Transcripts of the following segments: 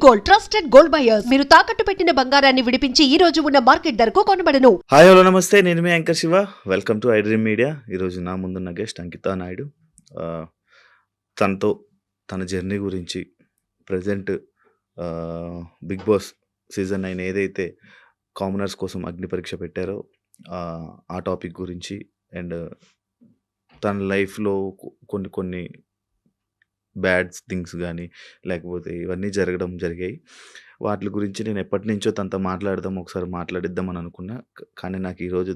Gold trusted gold buyers మీరు తాకట్టు పెట్టిన బంగారాన్ని విడిపించి ఈ రోజు ఉన్న మార్కెట్ ధరకు కొనబడను. హాయ్ హలో నమస్తే, నేను మీ anchor Shiva. Welcome to I dream media. ఈరోజు నా ముందున్న గెస్ట్ అంకితా నాయుడు. తనతో తన జర్నీ గురించి ప్రజెంట్ బిగ్ బాస్ సీజన్ 9 ఏదైతే కామనర్స్ కోసం అగ్ని పరీక్ష పెట్టారో ఆ టాపిక్ గురించి అండ్ తన లైఫ్లో కొన్ని బ్యాడ్ థింగ్స్ కానీ లేకపోతే ఇవన్నీ జరిగాయి. వాటి గురించి నేను ఎప్పటి నుంచో తనతో ఒకసారి మాట్లాడిద్దామని అనుకున్నా. కానీ నాకు ఈరోజు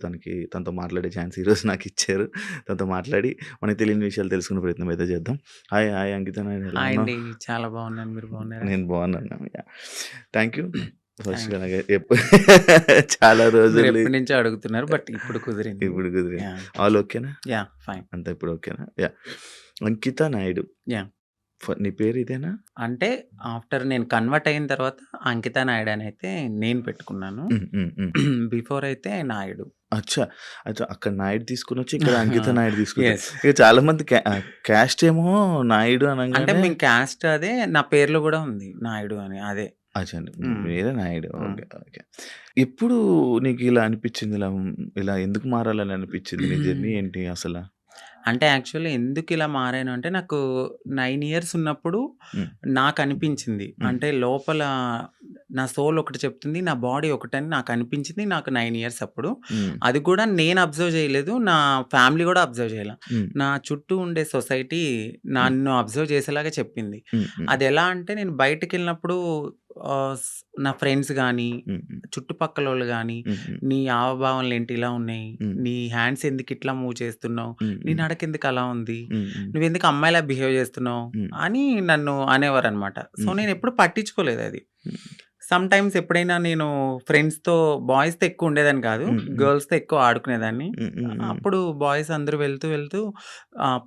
తనతో మాట్లాడే ఛాన్స్ ఈరోజు నాకు ఇచ్చారు. తనతో మాట్లాడి మనకి తెలియని విషయాలు తెలుసుకునే ప్రయత్నం అయితే చేద్దాం. హాయ్ హాయ్ అంకిత నాయుడు. చాలా బాగున్నాను, మీరు బాగున్నారు? నేను బాగున్నాను. Thank you. ఫస్ట్ చాలా రోజులు నుంచి అడుగుతున్నారు, బట్ ఇప్పుడు కుదిరింది. ఆల్ ఓకేనా? యా ఫైన్, అంతా ఇప్పుడు ఓకేనా? యా. అంకిత నాయుడు, యా. నీ పేరు ఇదేనా? అంటే ఆఫ్టర్ నేను కన్వర్ట్ అయిన తర్వాత అంకిత నాయుడు అని అయితే నేను పెట్టుకున్నాను. బిఫోర్ అయితే నాయుడు. అచ్చా అక్కడ నాయుడు తీసుకుని వచ్చి ఇక్కడ అంకిత నాయుడు తీసుకున్నారు. ఇక చాలా మంది క్యాస్ట్ ఏమో నాయుడు అంటే అనగానే మేము క్యాస్ట్ అదే, నా పేర్లో కూడా ఉంది నాయుడు అని. అదే అచ్చండి, మీరే నాయుడు. Okay okay. ఎప్పుడు నీకు ఇలా అనిపించింది, ఇలా ఎందుకు మారాలని అనిపించింది? నీ జర్నీ ఏంటి అసలు? అంటే యాక్చువల్లీ ఎందుకు ఇలా మారాను అంటే, నాకు 9 years ఉన్నప్పుడు నాకు అనిపించింది. అంటే లోపల నా సోల్ ఒకటి చెప్తుంది, నా బాడీ ఒకటని నాకు అనిపించింది. నాకు 9 years అప్పుడు. అది కూడా నేను అబ్జర్వ్ చేయలేదు, నా ఫ్యామిలీ కూడా అబ్జర్వ్ చేయలే. నా చుట్టూ ఉండే సొసైటీ నన్ను అబ్జర్వ్ చేసేలాగా చెప్పింది. అది ఎలా అంటే, నేను బయటకు వెళ్ళినప్పుడు నా ఫ్రెండ్స్ కానీ చుట్టుపక్కల వాళ్ళు కానీ, నీ హావభావాలు ఏంటి ఇలా ఉన్నాయి, నీ హ్యాండ్స్ ఎందుకు ఇట్లా మూవ్ చేస్తున్నావు, నీ నడక ఎందుకు అలా ఉంది, నువ్వెందుకు అమ్మాయిలా బిహేవ్ చేస్తున్నావు అని నన్ను అనేవారు అనమాట. సో నేను ఎప్పుడు పట్టించుకోలేదు అది. సమ్ టైమ్స్ ఎప్పుడైనా నేను ఫ్రెండ్స్తో, బాయ్స్తో ఎక్కువ ఉండేదాన్ని కాదు, గర్ల్స్తో ఎక్కువ ఆడుకునేదాన్ని. అప్పుడు బాయ్స్ అందరూ వెళ్తూ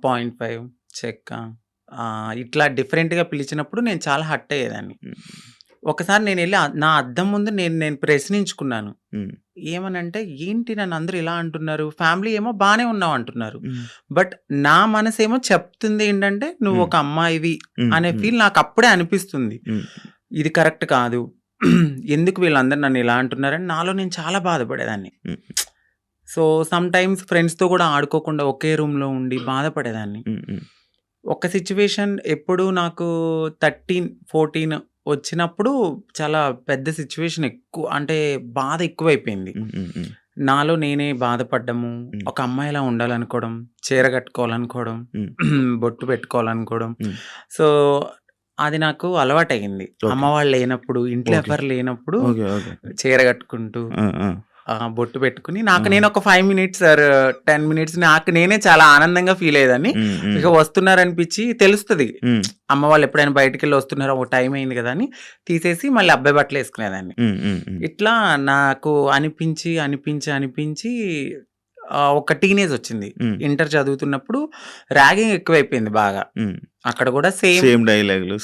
0.5 చెక్క ఇట్లా డిఫరెంట్గా పిలిచినప్పుడు నేను చాలా హర్ట్ అయ్యేదాన్ని. ఒకసారి నేను వెళ్ళి నా అద్దం ముందు నేను ప్రశ్నించుకున్నాను. ఏమనంటే, ఏంటి నన్ను అందరూ ఇలా అంటున్నారు, ఫ్యామిలీ ఏమో బాగానే ఉన్నావు అంటున్నారు, బట్ నా మనసు ఏమో చెప్తుంది ఏంటంటే నువ్వు ఒక అమ్మాయివి అనే ఫీల్ నాకు అప్పుడే అనిపిస్తుంది. ఇది కరెక్ట్ కాదు, ఎందుకు వీళ్ళందరూ నన్ను ఇలా అంటున్నారని నాలో నేను చాలా బాధపడేదాన్ని. సో సమ్ టైమ్స్ ఫ్రెండ్స్తో కూడా ఆడుకోకుండా ఒకే రూమ్లో ఉండి బాధపడేదాన్ని. ఒక సిచ్యువేషన్ ఎప్పుడు నాకు 13-14 వచ్చినప్పుడు చాలా పెద్ద సిచ్యువేషన్, ఎక్కువ అంటే బాధ ఎక్కువైపోయింది. నాలో నేనే బాధపడ్డము, ఒక అమ్మాయిలా ఉండాలనుకోవడం, చీర కట్టుకోవాలనుకోవడం, బొట్టు పెట్టుకోవాలనుకోవడం. సో అది నాకు అలవాటయింది. అమ్మ వాళ్ళు లేనప్పుడు, ఇంట్లో ఎవరు లేనప్పుడు చీర కట్టుకుంటూ బొట్టు పెట్టుకుని నాకు నేను ఒక 5 minutes or 10 minutes నాకు నేనే చాలా ఆనందంగా ఫీల్ అయ్యేదాన్ని. ఇక వస్తున్నారనిపించి తెలుస్తుంది, అమ్మ వాళ్ళు ఎప్పుడైనా బయటకు వెళ్ళి వస్తున్నారో, ఒక టైం అయింది కదా అని తీసేసి మళ్ళీ అబ్బాయి బట్టలు వేసుకునేదాన్ని. ఇట్లా నాకు అనిపించి ఒక టీనేజ్ వచ్చింది. ఇంటర్ చదువుతున్నప్పుడు ర్యాగింగ్ ఎక్కువైపోయింది బాగా. అక్కడ కూడా సేమ్ డైలాగులు,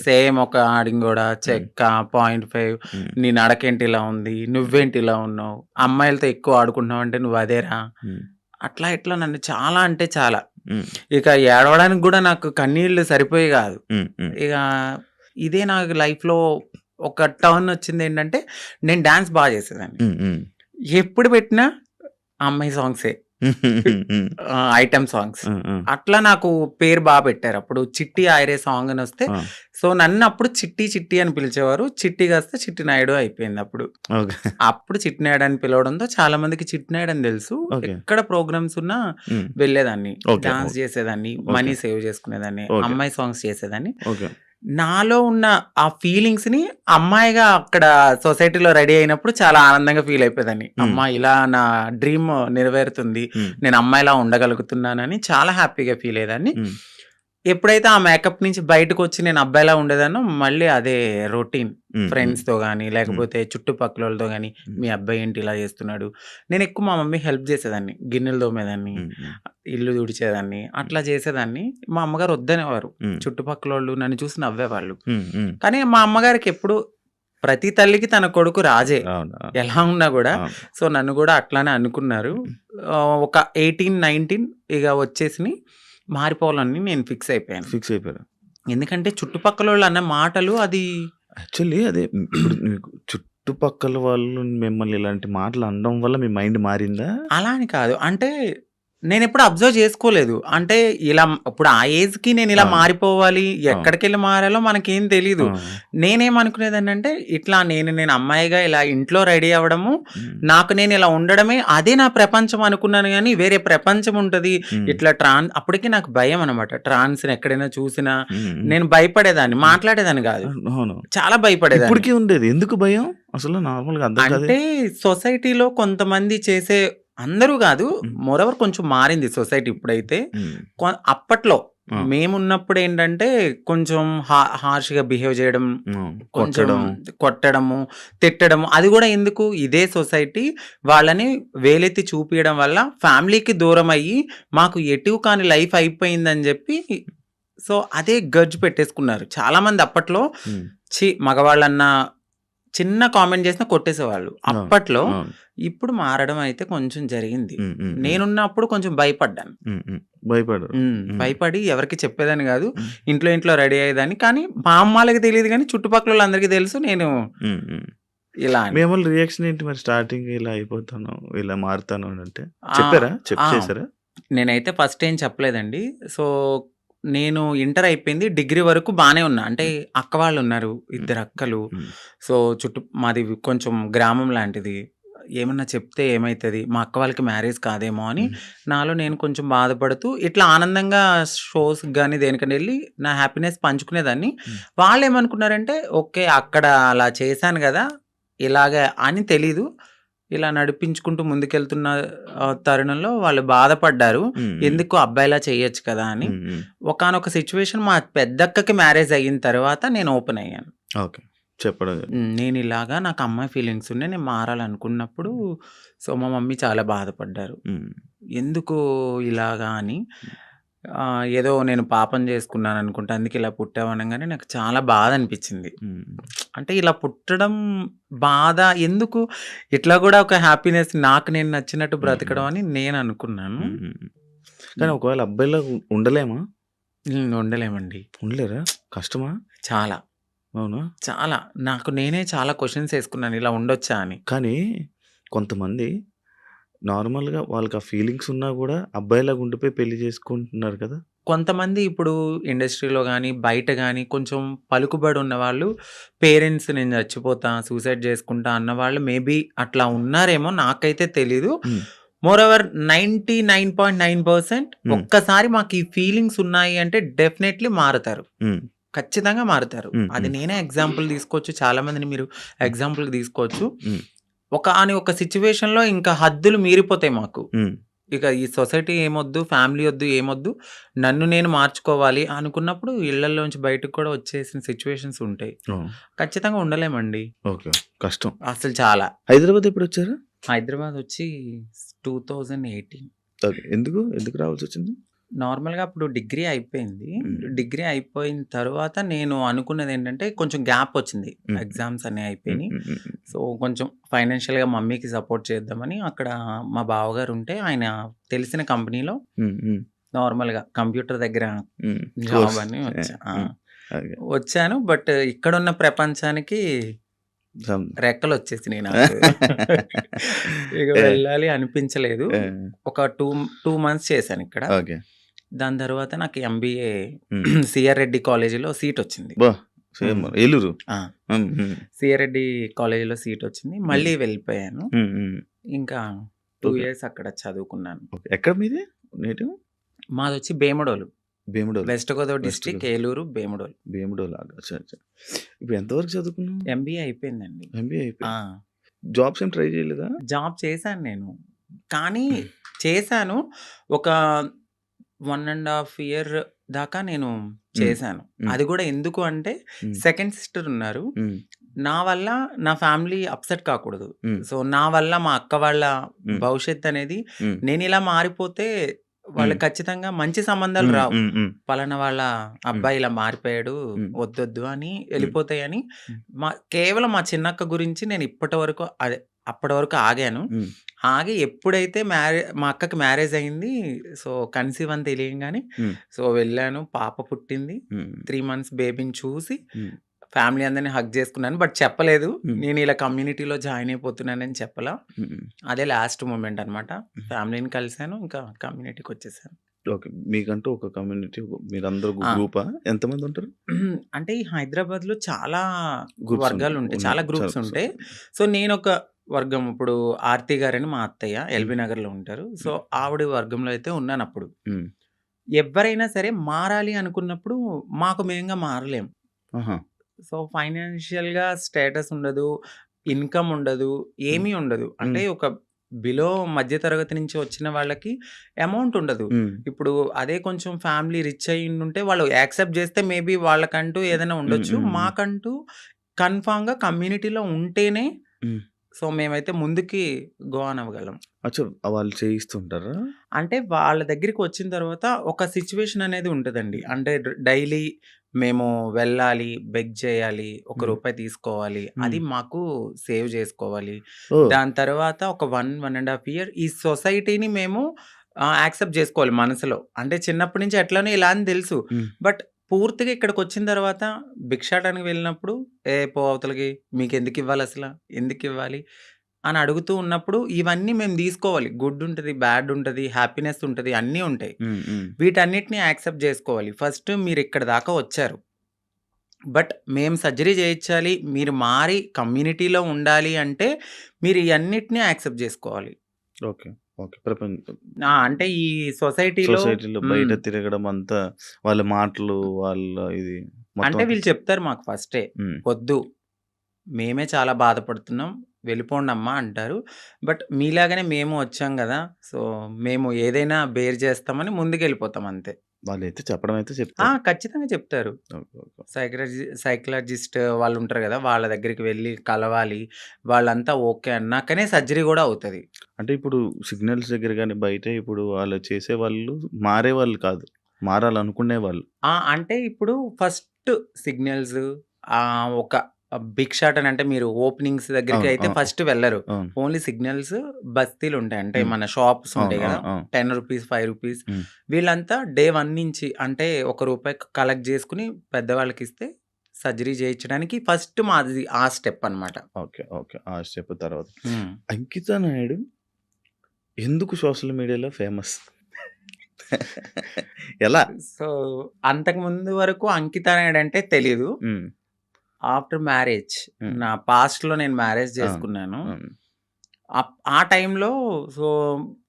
సేమ్ ఒక ఆడింగ్ కూడా చెక్క 0.5 నీ నడకేంటి ఇలా ఉంది, నువ్వేంటి ఇలా ఉన్నావు, అమ్మాయిలతో ఎక్కువ ఆడుకుంటున్నావు అంటే నువ్వు అదేరా, అట్లా ఇట్లా నన్ను చాలా అంటే చాలా. ఇక ఏడవడానికి కూడా నాకు కన్నీళ్ళు సరిపోయి కాదు. ఇక ఇదే నాకు లైఫ్లో ఒక టర్న్ వచ్చింది. ఏంటంటే, నేను డాన్స్ బాగా చేసేదాన్ని. ఎప్పుడు పెట్టినా అమ్మాయి సాంగ్సే, ఐటమ్ సాంగ్స్. అట్లా నాకు పేరు బాగా పెట్టారు. అప్పుడు చిట్టి ఆయరే సాంగ్ అని వస్తే, సో నన్ను అప్పుడు చిట్టి అని పిలిచేవారు. చిట్టి కాస్తే చిట్టి నాయుడు అయిపోయింది. అప్పుడు చిట్టి నాయుడు అని పిలవడంతో చాలా మందికి చిట్టి నాయుడు అని తెలుసు. ఎక్కడ ప్రోగ్రామ్స్ ఉన్నా వెళ్ళేదాన్ని, డాన్స్ చేసేదాన్ని, మనీ సేవ్ చేసుకునేదాన్ని, అమ్మాయి సాంగ్స్ చేసేదాన్ని. నాలో ఉన్న ఆ ఫీలింగ్స్ ని అమ్మాయిగా అక్కడ సొసైటీలో రెడీ అయినప్పుడు చాలా ఆనందంగా ఫీల్ అయిపోయేదాన్ని. అమ్మాయి ఇలా నా డ్రీమ్ నెరవేరుతుంది, నేను అమ్మాయిలా ఉండగలుగుతున్నానని చాలా హ్యాపీగా ఫీల్ అయ్యేదాన్ని. ఎప్పుడైతే ఆ మేకప్ నుంచి బయటకు వచ్చి నేను అబ్బాయిలా ఉండేదానో, మళ్ళీ అదే రొటీన్, ఫ్రెండ్స్తో కానీ లేకపోతే చుట్టుపక్కల వాళ్ళతో కానీ, మీ అబ్బాయి ఏంటి ఇలా చేస్తున్నాడు. నేను ఎక్కువ మా మమ్మీ హెల్ప్ చేసేదాన్ని, గిన్నెలు తోమేదాన్ని, ఇల్లు తుడిచేదాన్ని, అట్లా చేసేదాన్ని. మా అమ్మగారు వద్దనేవారు, చుట్టుపక్కల వాళ్ళు నన్ను చూసి నవ్వేవాళ్ళు. కానీ మా అమ్మగారికి ఎప్పుడు, ప్రతి తల్లికి తన కొడుకు రాజే ఎలా ఉన్నా కూడా. సో నన్ను కూడా అట్లానే అనుకున్నారు. ఒక 18-19 ఇక వచ్చేసి మారిపోవాలని నేను ఫిక్స్ అయిపోయాను. ఎందుకంటే చుట్టుపక్కల వాళ్ళు అన్న మాటలు అది యాక్చువల్లీ అదే ఇప్పుడు మీకు చుట్టుపక్కల వాళ్ళు మిమ్మల్ని ఇలాంటి మాటలు అనడం వల్ల మీ మైండ్ మారిందా? అలా అని కాదు. అంటే నేనెప్పుడు అబ్జర్వ్ చేసుకోలేదు. అంటే ఇలా ఇప్పుడు ఆ ఏజ్‌కి నేనిలా అవును. మారిపోవాలి, అవును. ఎక్కడికెళ్ళి మారాలో మనకేం తెలీదు. ఆ! నేనేమనుకునేదాన్నంటే ఇట్లా నేను అమ్మాయిగా ఇలా ఇంట్లో రెడీ అవ్వడము, హ్మ్. నాకు నేను ఇలా ఉండడమే అదే నా ప్రపంచం అనుకున్నాను గానీ, వేరే ప్రపంచం ఉంటది. హ్మ్. ఇట్లా అప్పటికి నాకు భయం అనమాట. ట్రాన్స్‌ని ఎక్కడైనా చూసినా హ్మ్. నేను భయపడేదాన్ని. హ్మ్. మాట్లాడేదాన్ని గాదు. అవును. చాలా భయపడేదాన్ని. ఇప్పటికి ఉండేది. ఎందుకు భయం? అసలు నార్మల్‌గా అర్థం కాదే. అంటే సొసైటీలో కొంతమంది చేసే అందరూ గాదు. హ్మ్. మోరోవర్ కొంచెం మారింది సొసైటీ ఇప్పుడైతే. హ్మ్. అప్పట్లో ఆ! మేమున్నప్పుడేంటంటే కొంచెం హార్ష్‌గా బిహేవ్ జేయడం, హ్మ్. కొంచెం కొట్టడం. కొట్టడము, తిట్టడము. అది గూడా ఎందుకు ఇదే సొసైటీ వాళ్ళని వేలెత్తి చూపియడం వల్ల ఫ్యామిలీకి దూరమయ్యి మాకు ఎటు కాని లైఫ్ అయిపోయిందని జెప్పి సో, అదే గర్జ్ పెట్టేసుకున్నారు. చాలామంది అప్పట్లో హ్మ్. మగవాళ్ళన్నా చిన్న కామెంట్ చేసినా కొట్టేసేవాళ్ళు. అవును. అప్పట్లో. అవును. ఇప్పుడు మారడం అయితే కొంచెం జరిగింది. హ్మ్. హ్మ్. హ్మ్. నేనున్నప్పుడు కొంచెం భయపడ్డాను. హ్మ్. హ్మ్. భయపడరు. హ్మ్. భయపడి ఎవరికీ చెప్పేదాన్ని గాదు. హ్మ్. ఇంట్లో రెడీ అయ్యేదాన్ని. కానీ మా అమ్మాళ్ళకి తెలీదు గానీ చుట్టుపక్కలోళ్ళందరికీ తెలుసు నేను హ్మ్. హ్మ్. ఇలా మీ అని. అమ్మోళ్ళ రియాక్షన్ ఏంటి మరి స్టార్టింగ్ ఇలా అయిపోతాను, ఇలా మారుతాను అనంటే? ఆ! చెప్పారా? ఆ! చేసారా? నేనైతే ఫస్ట్ ఏం చెప్పలేదండి. సో, నేను ఇంటర్ అయిపోయింది. డిగ్రీ వరకు బానే ఉన్నా. అంటే హ్మ్. అక్క వాళ్ళున్నారు. హ్మ్. ఇద్దరు అక్కలు. హ్మ్. సో, మాది కొంచెం గ్రామం లాంటిది. ఏమన్నా చెప్తే ఏమైతది? మా అక్క వాళ్ళకి మ్యారేజ్ కాదేమో అని హ్మ్. నాలో నేను కొంచెం బాధపడుతూ ఇట్లా ఆనందంగా షోస్‌కి గాని దేనికైనా ఎళ్లి నా హ్యాపీనెస్ పంచుకునేదాన్ని. హ్మ్. వాళ్ళేమనుకున్నారంటే ఓకే. అక్కడ అలా చేశాను గదా! ఇలాగ అని తెలీదు. ఇలా నడిపించుకుంటూ ముందుకెళ్తున్న తరుణంలో వాళ్ళు బాధపడ్డారు. హ్మ్. హ్మ్. ఎందుకు అబ్బాయిలా చేయొచ్చు కదా! అని. హ్మ్. హ్మ్. ఒకానొక సిట్యుయేషన్ మా పెద్దక్కకి మ్యారేజ్ అయిన తర్వాత నేను ఓపెన్ అయ్యాను. ఓకే. చెప్పడం జరిగింది. నేనిలాగా నాకు అమ్మాయి ఫీలింగ్స్ ఉన్నాయి. నేను మారాలనుకున్నప్పుడు సో, మా మమ్మీ చాలా బాధపడ్డారు. హ్మ్. ఎందుకు ఇలాగా అని. ఏదో నేను పాపం చేసుకున్నాననుకుంటా. అందుకే ఇలా పుట్టావు అనంగానే నాకు చాలా బాధ అనిపించింది. హ్మ్. అంటే ఇలా పుట్టడం బాధ ఎందుకు ఇట్లా గూడా ఒక హ్యాపీనెస్ నాకు నేను నచ్చినట్టు హ్మ్. బ్రతకడం అని నేను అనుకున్నాను. హ్మ్. హ్మ్. కానీ ఒకవేళ అబ్బాయిలాగా ఉండలేమా? ఉండలేమండి. ఉండలేరా? కష్టమా? చాలా. అవునా? చాలా. నాకు నేనే చాలా క్వెషన్స్ ఏసుకున్నాను. ఇలా ఉండొచ్చా అని. కానీ కొంతమంది నార్మల్‌గా వాళ్ళకి ఆ ఫీలింగ్స్ ఉన్నా గూడా అబ్బాయిలాగా ఉండిపోయి పెళ్లి చేసుకుంటున్నారు కదా! కొంతమంది ఇప్పుడు ఇండస్ట్రీలో గాని, బయట గాని కొంచెం పలుకుబడి ఉన్నవాళ్ళు పేరెంట్స్ నేను చచ్చిపోతా, సూసైడ్ చేసుకుంటా అన్నవాళ్ళు మేబీ అట్లా ఉన్నారేమో నాకైతే తెలీదు. హ్మ్. మోరోవర్ 99.9% హ్మ్. ఒక్కసారి మాకు ఈ ఫీలింగ్స్ ఉన్నాయి అంటే డెఫినైట్లీ మారతారు. హ్మ్. ఖచ్చితంగా మారతారు. హ్మ్. అది హ్మ్. నేనే ఎగ్జాంపుల్ తీసుకోవచ్చు. చాలా మందిని మీరు హ్మ్. ఎగ్జాంపుల్‌గా తీసుకోవచ్చు. హ్మ్. ఒక సిట్యుయేషన్‌లో ఇంకా హద్దులు మీరిపోతాయి మాకు. హ్మ్. ఇక ఈ సొసైటీ ఏమొద్దు, ఫ్యామిలీ ఒద్దు, ఏమొద్దు. నన్ను నేను మార్చుకోవాలి అనుకున్నప్పుడు ఇళ్లల్లోంచి బయటకి కూడా వచ్చేసిన సిట్యుయేషన్స్ ఉంటాయి. అవును. ఖచ్చితంగా ఉండలేమండి. ఓకే. కష్టం. అసలు చాలా. హైదరాబాద్ ఎప్పుడొచ్చారు? హైదరాబాద్ వచ్చి 2018 ఓకే. ఎందుకు? ఎందుకు రావాల్సొచ్చింది? నార్మల్‌గా అప్పుడు డిగ్రీ అయిపోయింది. హ్మ్. డిగ్రీ అయిపోయిన తర్వాత నేను అనుకున్నదేంటంటే కొంచెం గ్యాప్ వచ్చింది. హ్మ్. ఎగ్జామ్స్ అన్నీ హ్మ్. అయిపోయినాయి. హ్మ్. హ్మ్. హ్మ్. సో, కొంచెం ఫైనాన్షియల్‌గా మమ్మీకి సపోర్ట్ చేద్దామని అక్కడ మా బావగారు ఉంటే ఆయన తెలిసిన కంపెనీలో హ్మ్. హ్మ్. నార్మల్‌గా కంప్యూటర్ దగ్గర హ్మ్. Job course. అని వచ్చా. హ్మ్. ఓకే. వచ్చాను. బట్ ఇక్కడున్న ప్రపంచానికి సం రెక్కలొచ్చేసినాయి నాకు. ఇక ఏ వెళ్ళాలి అనిపించలేదు. ఏ ఒక 2 మంత్స్ చేశానిక్కడ. ఓకే. దాని తర్వాత నాకు ఎంబీఏ హ్మ్. సిఆర్ రెడ్డి కాలేజీలో సీటొచ్చింది. అబ్బా! సేమ్ హ్మ్. ఏలూరు. ఆ! హ్మ్. హ్మ్. సిఆర్ రెడ్డి కాలేజీలో సీటొచ్చింది. హ్మ్. మళ్ళీ వెళ్ళిపోయాను. హ్మ్. హ్మ్. ఇంకా 2 ఓకే. ఇయర్స్ అక్కడ చదువుకున్నాను. ఓకే. ఎక్కడ మీది నేటివ్? మాదొచ్చి Bhimadolu. Bhimudolu. West Godavari west district Godavari. Eluru, Bhimadolu. Bhimudolu. అచ్చా! అచ్చా! ఇప్పుడు ఎంత వరకు చదువుకున్నావు? ఎంబీఏ అయిపోయిందండి. ఎంబీఏ ఆ! అయిపోయింది. జాబ్స్ ఏం ట్రై చేయలేదా? జాబ్ చేశాను నేను. కానీ చేశాను. ఒక 1 ½ ఇయర్ దాకా నేను హ్మ్. చేశాను. హ్మ్. అది గూడా ఎందుకు అంటే హ్మ్. సెకండ్ సిస్టర్ ఉన్నారు. హ్మ్. నా వల్ల నా ఫ్యామిలీ అప్‌సెట్ కాకూడదు. హ్మ్. సో, నా వల్ల మా అక్క వాళ్ళ హ్మ్. భవిష్యత్తనేది హ్మ్. నేనిలా మారిపోతే వాళ్ళు హ్మ్. ఖచ్చితంగా మంచి సంబంధాలు హ్మ్. రావు. హ్మ్. హ్మ్. పలానా వాళ్ళ హ్మ్. అబ్బాయి ఇలా మారిపోయాడు. హ్మ్. వద్దొద్దు అని హ్మ్. ఎళ్ళిపోతాయని హ్మ్. కేవలం మా చిన్నక్క గురించి నేను ఇప్పటి వరకు అప్పటి వరకు ఆగాను. హ్మ్. ఆగి ఎప్పుడైతే మా అక్కకి మ్యారేజ్ అయింది. సో, కన్సీవ్ అని తెలియంగానే హ్మ్. సో, వెళ్ళాను. పాప పుట్టింది. హ్మ్. 3 మంత్స్ బేబీని చూసి హ్మ్. ఫ్యామిలీ అందరిని హగ్ చేసుకున్నాను. బట్ చెప్పలేదు. హ్మ్. నేను ఇలా కమ్యూనిటీలో జాయిన్ అయిపోతున్నానని చెప్పలా. హ్మ్. అదే లాస్ట్ మూమెంట్ అనమాట. ఫ్యామిలీని కలిసాను. ఇంకా కమ్యూనిటీకి వచ్చేసాను. ఓకే. మీకంటూ ఒక కమ్యూనిటీ మీరందరూ ఆ! గ్రూపా? ఎంతమంది ఉంటారు? అంటే ఈ హైదరాబాద్‌లో చాలా గ్రూప్స్ వర్గాలుంటాయి. ఉన్నాయి. చాలా గ్రూప్స్ ఉంటాయి. సో, నేనొక వర్గం. ఇప్పుడు ఆర్తి గారని మా అత్తయ్య హ్మ్. ఎల్బీ నగర్‌లో ఉంటారు. సో, హ్మ్. ఆవిడ వర్గంలో అయితే ఉన్నానప్పుడు. హ్మ్. ఎవ్వరైనా సరే మారాలి అనుకున్నప్పుడు మాకు మేంగా మారలేం. ఆహా! సో, ఫైనాన్షియల్‌గా స్టేటస్ ఉండదు. ఇన్‌కమ్ ఉండదు. హ్మ్. ఏమీ ఉండదు. అంటే హ్మ్. ఒక బిలో మధ్య తరగతి నుంచి వచ్చిన వాళ్ళకి అమౌంట్ ఉండదు. హ్మ్. ఇప్పుడు అదే కొంచెం ఫ్యామిలీ రిచ్ అయ్యుండుంటే వాళ్ళు యాక్సెప్ట్ చేస్తే మేబీ వాళ్ళకంటూ ఏదైనా హ్మ్. ఉండొచ్చు. హ్మ్. హ్మ్. మాకంటూ కన్ఫర్మ్‌గా కమ్యూనిటీలో ఉంటేనే హ్మ్. సో, మేమైతే ముందుకి గో ఆన్ అవ్వగలం. అచ్చా! వాళ్ళు చేయిస్తుంటారా? అంటే వాళ్ళ దగ్గరికి వచ్చిన తర్వాత ఒక సిట్యుయేషన్ అనేది ఉంటదండి. అంటే డైలీ మేము వెళ్ళాలి, బెగ్ చేయాలి, ఒక హ్మ్. రూపాయి తీసుకోవాలి. హ్మ్. అది మాకు సేవ్ చేసుకోవాలి. ఓహ్! దాని తర్వాత ఒక 1 ½ ఇయర్ ఈ సొసైటీని మేము యాక్సెప్ట్ చేసుకోవాలి మనసులో. అంటే చిన్నప్పటి నుంచి ఎట్లనో ఇలా అని తెలుసు. హ్మ్. బట్ పూర్తిగా ఇక్కడికొచ్చిన తర్వాత భిక్షాటనకి వెళ్ళినప్పుడు, "ఏ పో అవతలకి మీకెందుకివ్వాలసల? ఎందుకివ్వాలి?" అని అడుగుతూ ఉన్నప్పుడు ఇవన్నీ మేము తీసుకోవాలి. గుడ్ ఉంటది, బ్యాడ్ ఉంటది, హ్యాపీనెస్ ఉంటది, అన్నీ ఉంటాయి. హ్మ్. హ్మ్. వీటన్నిటిని యాక్సెప్ట్ జేసుకోవాలి. ఫస్ట్ మీరిక్కడి దాకా వచ్చారు. బట్ మేము సర్జరీ చేయించాలి, మీరు మారి కమ్యూనిటీలో ఉండాలి అంటే మీరు ఇయన్నిటిని యాక్సెప్ట్ జేసుకోవాలి. ఓకే. ఓకే. అంటే ఈ సొసైటీలో సొసైటీలో బయట తిరగడం అంతా వాళ్ళ మాటలు, వాళ్ళ ఇది మొత్తం అంటే అంతా వీళ్ళు చెప్తారు మాకు ఫస్టే. హ్మ్. "వద్దు. మేమే చాలా బాధపడుతున్నాం. వెళ్ళిపోండమ్మా" అంటారు. బట్ మీలాగానే మేము వచ్చాం గదా! సో, మేము ఏదైనా బేర్ చేస్తామని ముందుకెళ్ళిపోతాం అంతే. వాళ్ళైతే చెప్పడం అయితే చెప్తారు. ఖచ్చితంగా చెప్తారు. ఓకే. ఓకే. సైకాలజిస్ట్ వాళ్ళుంటారు గదా! వాళ్ళ దగ్గరికి వెళ్లి కలవాలి. వాళ్ళంతా ఓకే అన్నాకనే సర్జరీ గూడా అవుతది. అంటే ఇప్పుడు సిగ్నల్స్ దగ్గర గాని, బయట ఇప్పుడు వాళ్ళు చేసేవాళ్ళు మారేవాళ్ళు కాదు. మారాలనుకునేవాళ్ళు. అంటే ఇప్పుడు ఫస్ట్ సిగ్నల్స్ ఒక భిక్షాటన అంటే మీరు ఓపెనింగ్స్ దగ్గరికి అవును. అయితే అవును. ఫస్ట్ వెళ్లరు. అవును. ఓన్లీ సిగ్నల్స్ బస్తీలుంటాయి. అంటే హ్మ్. మన షాప్స్ అవును. ఉంటాయి గదా! అవును. అవును. రూ. 10, రూ. 5 హ్మ్. వీళ్ళంతా డే 1 నుంచి అంటే ఒక రూపాయి కలెక్ట్ జేసుకొని పెద్దవాళ్ళకిస్తే సర్జరీ చేయించడానికి ఫస్ట్ మాది ఆ స్టెప్ అన్నమాట. ఓకే. ఓకే. ఆ స్టెప్ తర్వాత. హ్మ్. అంకిత నాయుడు ఎందుకు సోషల్ మీడియాలో ఫేమస్? ఎలా? సో, అంతకుముందు వరకు అంకిత నాయుడు అంటే తెలీదు. హ్మ్. ఆఫ్టర్ మ్యారేజ్ హ్మ్. నా పాస్ట్‌లో నేను మ్యారేజ్ అవును. చేసుకున్నాను. అవును. ఆ టైంలో సో,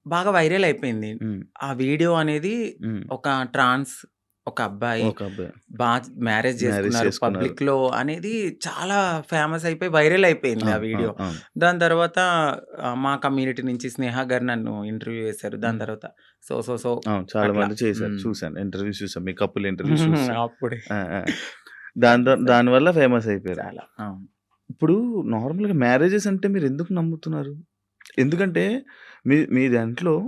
బాగా వైరల్ అయిపోయింది. హ్మ్. ఆ వీడియో అనేది హ్మ్. ఒక ట్రాన్స్ ఒక అబ్బాయి ఒక అబ్బాయి బా మ్యారేజ్ మ్యారేజ్ చేసుకున్నారు చేసుకున్నారు. పబ్లిక్‌లో అనేది చాలా ఫేమస్ అయిపోయి వైరల్ అయిపోయింది ఆ అవును. వీడియో. అవును. అవును. దాని తర్వాత మా కమ్యూనిటీ నుంచి స్నేహ గారు నన్ను ఇంటర్వ్యూ చేశారు. దాని హ్మ్. తర్వాత సో అవును. చాలా అట్లా. మంది చేశారు. హ్మ్. చూసాను. ఇంటర్వ్యూస్ చూసాను. మీ కపుల్ ఇంటర్వ్యూస్ చూసాను. అప్పుడే ఆ! ఆ! సో దానివల్ల ఫేమస్ అయిపోయారు. చాలా. అవును. ఇప్పుడు నార్మల్‌గా మ్యారేజెస్ అంటే మీరెందుకు నమ్ముతున్నారు? ఎందుకంటే మీ దాంట్లో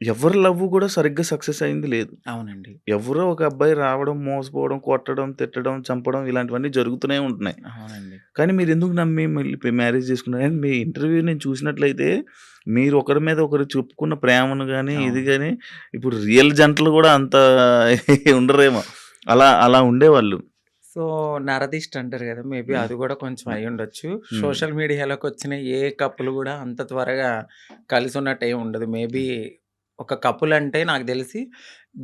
ఎవరి లవ్ గూడా సరిగ్గా సక్సెస్ అయింది లేదు. అవునండి. ఎవరో ఒక అబ్బాయి రావడం, మోసపోవడం, కొట్టడం, తిట్టడం, చంపడం ఇలాంటివన్నీ జరుగుతూనే ఉంటున్నాయి. అవునండి. కానీ మీరెందుకు నమ్మి మళ్ళీ మ్యారేజ్ చేసుకున్నారు? అండ్ మీ ఇంటర్వ్యూ నేను చూసినట్లయితే మీరు ఒకరి మీద ఒకరు చెప్పుకున్న ప్రేమను గాని, ఇది అవును. గాని ఇప్పుడు రియల్ జంటలు గూడా అంత ఉండరేమో. అలా ఉండేవాళ్ళు. సో, నరదిష్టి అంటారు గదా! మేబీ హ్మ్. అది గూడా కొంచెం హ్మ్. అయ్యుండొచ్చు. హ్మ్. సోషల్ మీడియాలోకొచ్చిన ఏ కపుల్ గూడా అంత త్వరగా కలిసున్నట్టు ఏమి ఉండదు. మేబీ ఒక కపుల్ అంటే నాకు దెలిసి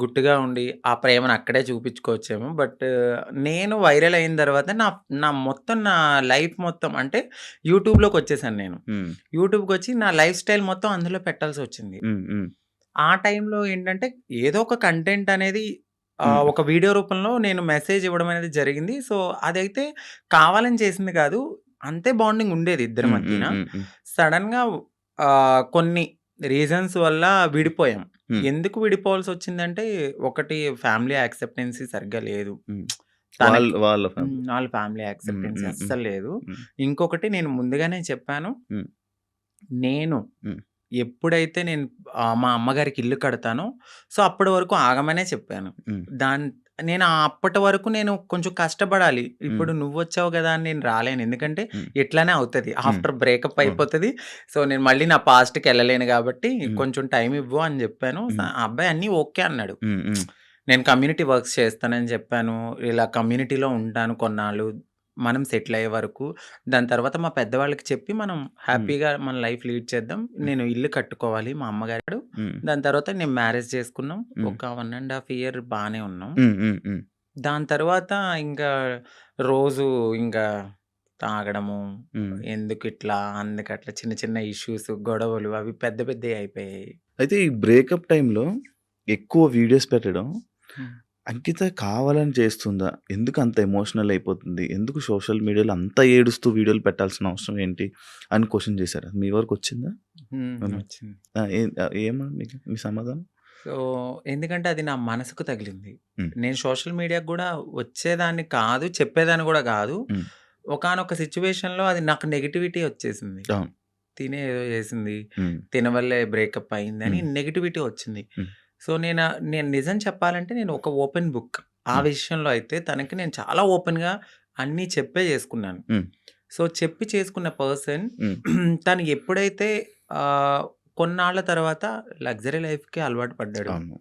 గుట్టుగా ఉండి ఆ ప్రేమను అక్కడే చూపించుకోవచ్చేమో. బట్ నేను వైరల్ అయిన తర్వాత నా లైఫ్ మొత్తం అంటే యూట్యూబ్‌లోకొచ్చేసాను నేను. హ్మ్. యూట్యూబ్‌కొచ్చి నా లైఫ్ స్టైల్ మొత్తం అందులో పెట్టాల్సొచ్చింది. హ్మ్. హ్మ్. ఆ టైంలో ఏంటంటే ఏదో ఒక కంటెంట్ అనేది హ్మ్. ఒక వీడియో రూపంలో నేను మెసేజ్ ఇవ్వడం అనేది జరిగింది. సో, అదైతే కావాలని చేసింది కాదు. అంతే బాండింగ్ ఉండేది ఇద్దరి హ్మ్. హ్మ్. మధ్యన. హ్మ్. హ్మ్. సడెన్‌గా కొన్ని రీజన్స్ వల్ల విడిపోయాం. హ్మ్. ఎందుకు విడిపోవాల్సొచ్చిందంటే ఒకటి ఫ్యామిలీ యాక్సెప్టెన్సీ సరిగ్గా లేదు. హ్మ్. తనకి వాళ్ళ ఫ్యామిలీ. వాళ్ళ ఫ్యామిలీ హ్మ్. యాక్సెప్టెన్సీ హ్మ్. హ్మ్. అస్సలు లేదు. హ్మ్. ఇంకొకటి నేను ముందుగానే చెప్పాను. హ్మ్. నేను హ్మ్. ఎప్పుడైతే నేను మా అమ్మగారికి ఇల్లు కడతానో, సో, అప్పటి వరకు ఆగమనే చెప్పాను. హ్మ్. నేను అప్పటి వరకు నేను కొంచెం కష్టపడాలి. హ్మ్. ఇప్పుడు నువ్వొచ్చావు గదా! అని నేను రాలేను. ఎందుకంటే హ్మ్. ఇట్లనే అవుతది. హ్మ్. ఆఫ్టర్ బ్రేకప్ అవును. అయిపోతది. సో, నేను మళ్ళీ నా పాస్ట్‌కెళ్ళలేను గాబట్టి హ్మ్. కొంచెం టైం ఇవ్వు అని జెప్పాను. హ్మ్. ఆ అబ్బాయి అన్నీ ఓకే అన్నాడు. హ్మ్. హ్మ్. నేను కమ్యూనిటీ వర్క్స్ చేస్తానని చెప్పాను. ఇలా కమ్యూనిటీలో ఉంటాను కొన్నాళ్ళు. మనం సెటిల్ అయ్యే వరకు. దాని తర్వాత మా పెద్దవాళ్ళకి చెప్పి మనం హ్యాపీగా మన లైఫ్ లీడ్ చేద్దాం. నేను ఇల్లు కట్టుకోవాలి మా అమ్మగారు. హ్మ్. దాని తర్వాత నేను మ్యారేజ్ చేసుకున్నాం. హ్మ్. ఒక 1 ½ ఇయర్ బానే ఉన్నాం. హ్మ్. హ్మ్. హ్మ్. దాని తర్వాత ఇంకా రోజు ఇంకా తాగడము, హ్మ్. ఎందుకిట్లా, అందుకట్లా చిన్న చిన్న ఇష్యూస్, గొడవలు అవి పెద్ద పెద్దయి అయిపోయాయి. అయితే ఈ బ్రేకప్ టైంలో ఎక్కువ వీడియోస్ పెట్టడం హ్మ్. అంకిత కావాలని చేస్తుందా? ఎందుకు అంత ఎమోషనల్ అయిపోతుంది? ఎందుకు సోషల్ మీడియాలో అంత ఏడుస్తూ వీడియోలు పెట్టాల్సిన అవసరం ఏంటి? అని క్వెషన్ చేశారా? మీ వరకొచ్చిందా? ఏమన్నా? వచ్చింది. ఏమన్నా మీ సమాధానం? సో, ఎందుకంటే అది నా మనసుకు తగిలింది. హ్మ్. నేను సోషల్ మీడియాకి గూడా వచ్చేదాన్ని కాదు, చెప్పేదాన్ని గూడా గాదు. హ్మ్. ఒకానొక సిట్యుయేషన్‌లో అది నాకు నెగటివిటీ వచ్చేసింది. అవును. తినే ఏదో చేసింది. హ్మ్. తిన వల్లే బ్రేకప్ అయిందని హ్మ్. నెగటివిటీ వచ్చింది. హ్మ్. సో, నేను నిజం చెప్పాలంటే నేను ఒక ఓపెన్ బుక్. ఆ హ్మ్. విషయంలో అయితే తనకి నేను చాలా ఓపెన్‌గా అన్నీ చెప్పే చేసుకున్నాను. హ్మ్. సో, చెప్పి చేసుకున్న పర్సన్ హ్మ్. తను ఎప్పుడైతే ఆహ్, కొన్నాళ్ళ తర్వాత లగ్జరీ లైఫ్‌కి అలవాటు పడ్డాడు. అవును.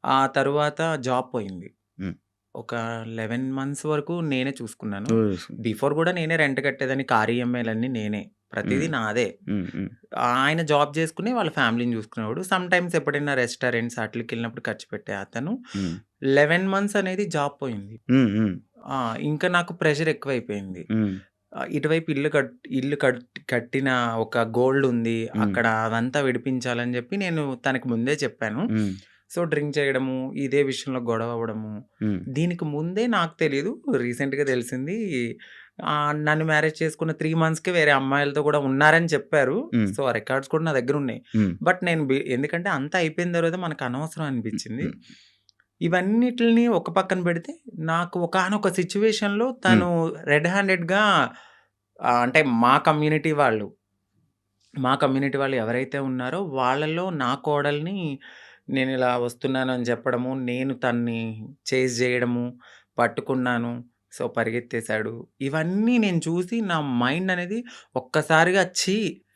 ఆ తరువాత జాబ్ పోయింది. హ్మ్. ఒక 11 మంత్స్ వరకు నేనే చూసుకున్నాను. ఓహ్! బిఫోర్ గూడా నేనే రెంట్ కట్టేదాన్ని. కార్ ఈఎంఐలన్నీ నేనే. ప్రతీదీ హ్మ్. నాదే. హ్మ్. హ్మ్. ఆయన జాబ్ చేసుకుని వాళ్ళ ఫ్యామిలీని చూసుకునేవాడు. సమ్‌టైమ్స్ ఎప్పుడైనా రెస్టారెంట్స్ ఆటిలకెళ్ళినప్పుడు ఖర్చు పెట్టే అతను. హ్మ్. 11 మంత్స్ అనేది జాబ్ పోయింది. హ్మ్. హ్మ్. ఆ! ఇంకా నాకు ప్రెషర్ ఎక్కువైపోయింది. హ్మ్. ఇటువైపు ఇల్లు కట్టిన ఒక గోల్డ్ ఉంది. హ్మ్. అక్కడ అదంతా విడిపించాలని చెప్పి నేను తనకి ముందే చెప్పాను. హ్మ్. సో, డ్రింక్ చేయడము, ఇదే విషయంలో గొడవ అవ్వడము. హ్మ్. దీనికి ముందే నాకు తెలీదు. రీసెంట్‌గా తెలిసింది. నన్ను మ్యారేజ్ చేసుకున్న 3 మంత్స్‌కే వేరే అమ్మాయిలతో కూడా ఉన్నారని చెప్పారు. హ్మ్. సో, ఆ రికార్డ్స్ కూడా నా దగ్గరున్నాయి. హ్మ్. బట్ నేను ఎందుకంటే అంతా అయిపోయిన తర్వాత మనకు అనవసరం అనిపించింది. హ్మ్. ఇవన్నిటిని ఒక పక్కన పెడితే నాకు ఒకానొక సిట్యుయేషన్‌లో హ్మ్. తను రెడ్ హ్యాండెడ్‌గా అంటే మా కమ్యూనిటీ వాళ్ళు ఎవరైతే ఉన్నారో వాళ్ళలో నా కోడల్ని నేనిలా వస్తున్నానని చెప్పడము, నేను తన్ని చేజ్ జేయడము, పట్టుకున్నాను. సో, పరిగెత్తేసాడు. ఇవన్నీ నేను చూసి నా మైండ్ అనేది ఒక్కసారిగా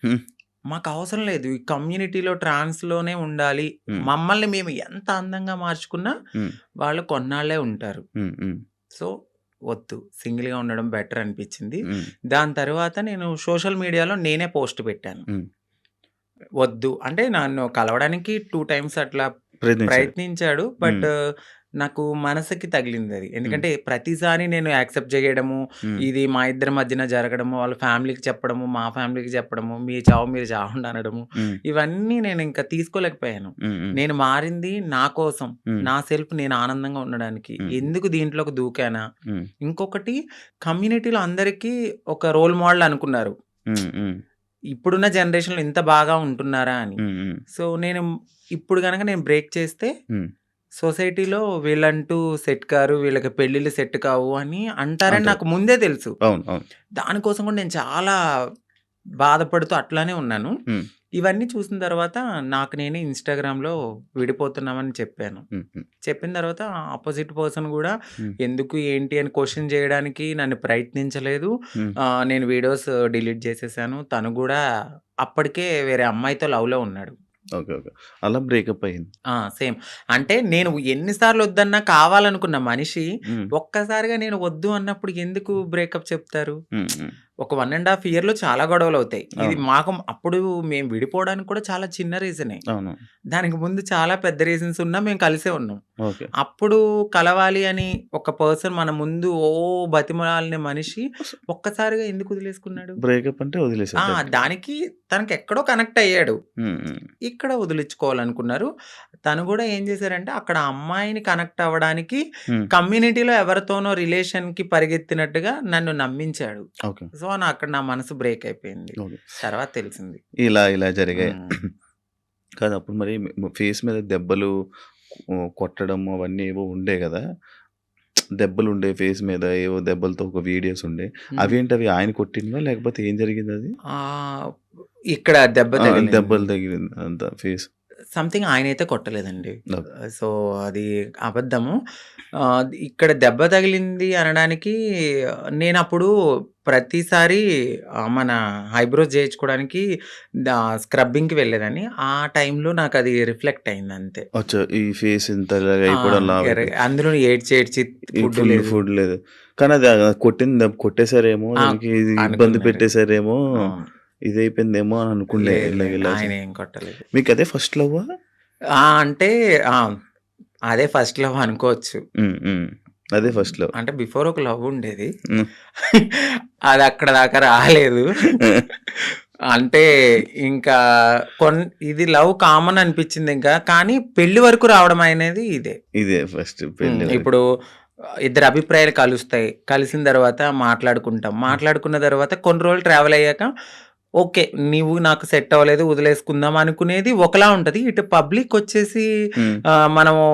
హ్మ్. మాకవసరం లేదు. ఈ కమ్యూనిటీలో ట్రాన్స్‌లోనే ఉండాలి. హ్మ్. మమ్మల్ని మేము ఎంత అందంగా మార్చుకున్నా హ్మ్. వాళ్ళు కొన్నాళ్ళే ఉంటారు. హ్మ్. హ్మ్. సో, వద్దు. సింగిల్‌గా ఉండడం బెటర్ అనిపించింది. హ్మ్. దాని తరువాత నేను సోషల్ మీడియాలో నేనే పోస్ట్ పెట్టాను. హ్మ్. వద్దు. అంటే నన్ను కలవడానికి 2 టైమ్స్ అట్లా ప్రయత్నించారు. ప్రయత్నించాడు. హ్మ్. బట్ నాకు మనసుకి తగిలిందది. హ్మ్. ఎందుకంటే ప్రతిసారి నేను యాక్సెప్ట్ చేయడము, హ్మ్. ఇది మా ఇద్దరి మధ్యన జరగడము, వాళ్ళ ఫ్యామిలీకి చెప్పడము, మా ఫ్యామిలీకి చెప్పడము, మీ చావు మీరు చావండి అనడము, హ్మ్. ఇవన్నీ నేనింక తీసుకోలేకపోయాను. హ్మ్. హ్మ్. నేను మారింది నా కోసం, హ్మ్. నా సెల్ఫ్ నేను ఆనందంగా ఉండడానికి. హ్మ్. ఎందుకు దీంట్లోకి దూకానా? హ్మ్. ఇంకొకటి కమ్యూనిటీలో అందరికీ ఒక రోల్ మోడల్ అనుకున్నారు. హ్మ్. హ్మ్. ఇప్పుడున్న జనరేషన్‌లో ఇంత బాగా ఉంటున్నారా అని. హ్మ్. హ్మ్. సో, ఇప్పుడు గనక నేను బ్రేక్ చేస్తే హ్మ్. సొసైటీలో వీళ్ళంటూ సెట్ కారు, వీళ్ళకి పెళ్ళిళ్ళు సెట్ కావు అని అంటారని అంటారు. నాకు ముందే తెలుసు. అవును. అవును. దానికోసం కూడా నేను చాలా బాధపడుతూ అట్లానే ఉన్నాను. హ్మ్. ఇవన్నీ చూసిన తర్వాత నాకు నేనే ఇన్‌స్టాగ్రామ్‌లో విడిపోతున్నామని చెప్పాను. హ్మ్. హ్మ్. చెప్పిన తర్వాత అపోజిట్ పర్సన్ గూడా హ్మ్. ఎందుకు, ఏంటి అని క్వెషన్ చేయడానికి నన్ను ప్రయత్నించలేదు. హ్మ్. నేను వీడియోస్ డిలీట్ చేసేసాను. తను గూడా అప్పటికే వేరే అమ్మాయితో లవ్‌లో ఉన్నాడు. ఓకే. ఓకే. అలా బ్రేకప్ అయింది. సేమ్. అంటే నేను ఎన్ని సార్లు వద్దన్నా కావాలనుకున్న మనిషి హ్మ్. ఒక్కసారిగా నేను వద్దు అన్నప్పుడు ఎందుకు బ్రేకప్ చెప్తారు? హ్మ్. హ్మ్. ఒక 1 ½ ఇయర్‌లో చాలా గొడవలవుతాయి. ఇది అవును. మాకు అప్పుడు మేము విడిపోవడానికి కూడా చాలా చిన్న రీజనే. అవును. దానికి ముందు చాలా పెద్ద రీజన్స్ ఉన్నా మేము కలిసే ఉన్నాం. ఓకే. అప్పుడు కలవాలి అని ఒక పర్సన్ మన ముందు బతిమలాడిన మనిషి ఒక్కసారిగా ఎందుకు వదిలేసుకున్నాడు? బ్రేకప్ అంటే వదిలేసారు డైరెక్ట్‌గా. దానికి తనకెక్కడో కనెక్ట్ అయ్యాడు. హ్మ్. హ్మ్. ఇక్కడ వదిలించుకోవాలనుకున్నారు. తను గూడా ఏం చేశారంటే అక్కడ అమ్మాయిని కనెక్ట్ అవ్వడానికి హ్మ్. కమ్యూనిటీలో ఎవరితోనో రిలేషన్‌కి పరిగెత్తినట్టుగా నన్ను నమ్మించాడు. ఓకే. సో, అక్కడ నా మనసు బ్రేక్ అయిపోయింది. ఓకే. తర్వాత తెలిసింది. ఇలా జరిగాయి. హ్మ్. కాదు అప్పుడు మరి ఫేస్ మీద దెబ్బలు కొట్టడం అవన్నీ ఏవో ఉండే గదా! దెబ్బలుండే ఫేస్ మీద ఏవో దెబ్బలతో ఒక వీడియోస్ ఉండే. హ్మ్. అవేంటవి ఆయన కొట్టినవా? లేకపోతే ఏం జరిగిందది? ఆహ్, ఇక్కడ దెబ్బ ఆ! తగిలింది. దెబ్బలు తగిలింది అంతా ఫేస్. సంథింగ్ ఆయనైతే కొట్టలేదండి. ఓకే. సో, అది అబద్ధము. ఇక్కడ దెబ్బ తగిలింది అనడానికి నేనప్పుడు ప్రతిసారి మన ఐబ్రోస్ చేయించుకోవడానికి స్క్రబ్బింగ్‌కి వెళ్ళేదాన్ని. ఆ టైంలో నాకది రిఫ్లెక్ట్ అయిందంతే. అచ్చా! ఈ ఫేస్ ఇంత ఇలాగ అయిపోవడం లావు అందులో ఏడ్చి ఏడ్చి ఫుడ్ ఫుల్ లేదు. ఫుడ్ లేదు. కానీ అది కొట్టేసారేమో, ఆ! దానికి ఇది ఇబ్బంది అనుకున్నారు. పెట్టేసారేమో, అవును. ఇదయిపోయిందేమో అని అనుకుండే లేదు ఇలాగ లేదు. ఇలా ఆయన ఏం కొట్టలేదు. మీకు అదే ఫస్ట్ లవ్వా? అంటే అదే ఫస్ట్ లవ్ అనుకోవచ్చు. అదే ఫస్ట్ లవ్. అంటే బిఫోర్ ఒక లవ్ ఉండేది. హ్మ్. అది అక్కడ దాకా రాలేదు. అంటే ఇంకా ఇది లవ్ కామన్ అనిపించింది ఇంకా. కానీ పెళ్లి వరకు రావడం అనేది ఇదే. ఇదే ఫస్ట్ పెళ్లి వరకు. ఇప్పుడు ఇద్దరు అభిప్రాయాలు కలుస్తాయి. కలిసిన తర్వాత మాట్లాడుకుంటాం. మాట్లాడుకున్న తర్వాత కొన్ని రోజులు ట్రావెల్ అయ్యాక ఓకే. నీవు నాకు సెట్ అవ్వలేదు వదిలేసుకుందాం అనుకునేది ఒకలా ఉంటది. ఇటు పబ్లిక్ వచ్చేసి హ్మ్. మనము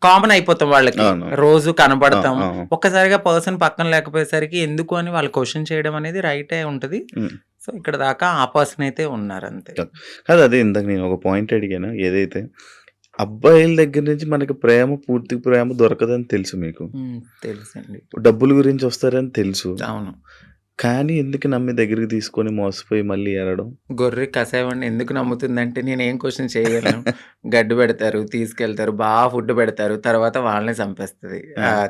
కామన్ అయిపోతాం వాళ్ళకి. అవును. రోజు కనపడతాం. ఆ! ఆ! ఒక్కసారిగా పర్సన్ పక్కన లేకపోయేసరికి ఎందుకు అని వాళ్ళు క్వెషన్ చేయడం అనేది రైటే ఉంటది. హ్మ్. సో, ఇక్కడ దాకా ఆ పర్సన్ అయితే ఉన్నారంతే. కాదు అదే ఇందాక నేను ఒక పాయింట్ అడిగాను. ఏదైతే అబ్బాయిల దగ్గర నుంచి మనకి పూర్తి ప్రేమ దొరకదని తెలుసు మీకు. తెలుసండి. డబ్బుల గురించి వస్తారని తెలుసు. అవును. కానీ ఎందుకు నమ్మి దగ్గరికి తీసుకొని మోసపోయి మళ్ళీ ఏడడం? గొర్రె కసాయవాడిని ఎందుకు నమ్ముతుందంటే నేనేం క్వెషన్ చేయగలను. గడ్డి పెడతారు, తీసుకెళ్తారు, ఫుడ్ పెడతారు. తర్వాత వాళ్ళనే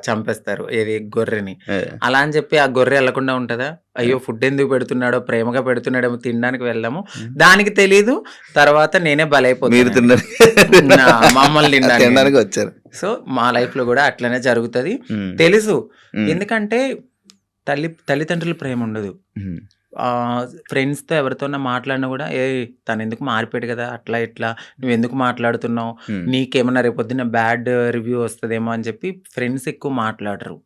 చంపేస్తారు. ఏది గొర్రెని. ఆ! అలా అని చెప్పి ఆ గొర్రె ఎళ్ళకుండా ఉంటదా? అయ్యో! ఫుడ్ ఎందుకు పెడుతున్నాడో, ప్రేమగా పెడుతున్నాడేమో తినడానికి వెళ్దాము. దానికి తెలీదు. తర్వాత నేనే మీరు బలైపోతాను. తినడానికి మమ్మల్ని తినడానికి. తినడానికి వచ్చారు. సో, మా లైఫ్‌లో గూడా అట్లనే జరుగుతది. హ్మ్. తెలుసు. హ్మ్. ఎందుకంటే తల్లిదండ్రుల ప్రేమ ఉండదు. హ్మ్. ఫ్రెండ్స్‌తో ఎవరితోన్నా మాట్లాడినా గూడా, "ఏయ్! తనెందుకు మారిపోయాడు గదా! అట్లా ఇట్లా నువ్వెందుకు మాట్లాడుతున్నావు? హ్మ్. నీకేమన్నా రేపొద్దున్న బ్యాడ్ రివ్యూ వస్తదేమో" అని చెప్పి ఫ్రెండ్స్ ఎక్కువ మాట్లాడరు.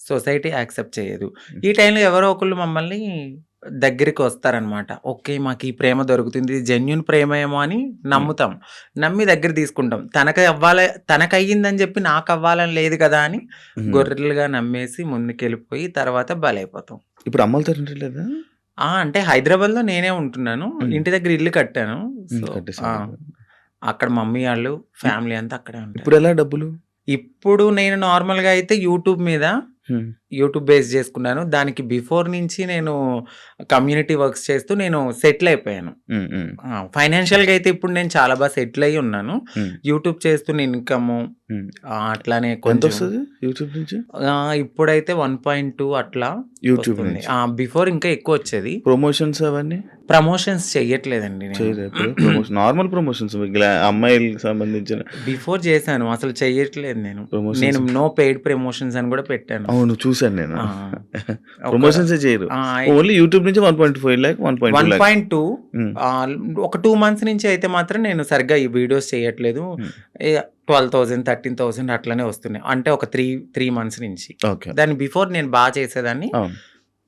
సొసైటీ యాక్సెప్ట్ చేయదు. ఈ టైంలో ఎవరో ఒకళ్ళు మమ్మల్ని దగ్గరికి వస్తారనమాట. ఓకే. మాకు ఈ ప్రేమ దొరుకుతుంది. జెన్యూన్ ప్రేమేమో అని నమ్ముతాం. నమ్మి దగ్గర తీసుకుంటాం. తనకయ్యిందని చెప్పి నాకవ్వాలని లేదు కదా అని హ్మ్. గొర్రెలుగా నమ్మేసి ముందుకెళ్ళిపోయి తర్వాత బలైపోతాం. ఇప్పుడు అమ్మలతో లేదా? అంటే హైదరాబాద్‌లో నేనే ఉంటున్నాను. హ్మ్. ఇంటి దగ్గర ఇల్లు కట్టాను. సో, కట్టేసారు. అక్కడ మమ్మీ ఆళ్ళు, ఫ్యామిలీ అంతా అక్కడే ఉంటారు. ఇప్పుడెలా డబ్బులు? ఇప్పుడు నేను నార్మల్‌గా అయితే యూట్యూబ్ మీద హ్మ్. యూట్యూబ్ బేస్ చేసుకున్నాను. దానికి బిఫోర్ నుంచి నేను కమ్యూనిటీ వర్క్స్ చేస్తూ నేను సెటిల్ అయిపోయాను. హ్మ్. హ్మ్. ఫైనాన్షియల్‌గా అయితే ఇప్పుడు నేను చాలా బాగా సెటిల్ అయ్యి ఉన్నాను. హ్మ్. యూట్యూబ్ చేస్తున్న ఇన్‌కము హ్మ్. అట్లానే కొంచెం ఎంతొస్తది యూట్యూబ్ నుంచి? ఇప్పుడైతే 1.2 అట్లా యూట్యూబ్ వస్తుంది. నుంచి. బిఫోర్ ఇంకా ఎక్కువొచ్చేది. ప్రమోషన్స్ అవన్నీ ప్రమోషన్స్ చెయ్యట్లేదండి నేను. చేయరా ఇప్పుడు? నార్మల్ ప్రమోషన్స్ అమ్మాయిలకి సంబంధించిన బిఫోర్ చేశాను. అసలు చెయ్యట్లేదు నేను. ప్రమోషన్స్. నేను నో పెయిడ్ ప్రమోషన్స్ అని కూడా పెట్టాను. అవును చూసాను నేను. ఆ! ప్రమోషన్సే చేయరు. ఆ! ఓన్లీ యూట్యూబ్ నుంచి 1.5 లాక్ 1.2 లాక్. 1.2 హ్మ్. ఒక 2 మంత్స్ నుంచి అయితే మాత్రం నేను సరిగ్గా ఈ వీడియోస్ చేయట్లేదు. హ్మ్. 12,000, 13,000 అట్లనే వస్తున్నాయి. అంటే ఒక 3 మంత్స్ నుంచి. ఓకే. దాని బిఫోర్ నేను చేసేదాన్ని. అవును.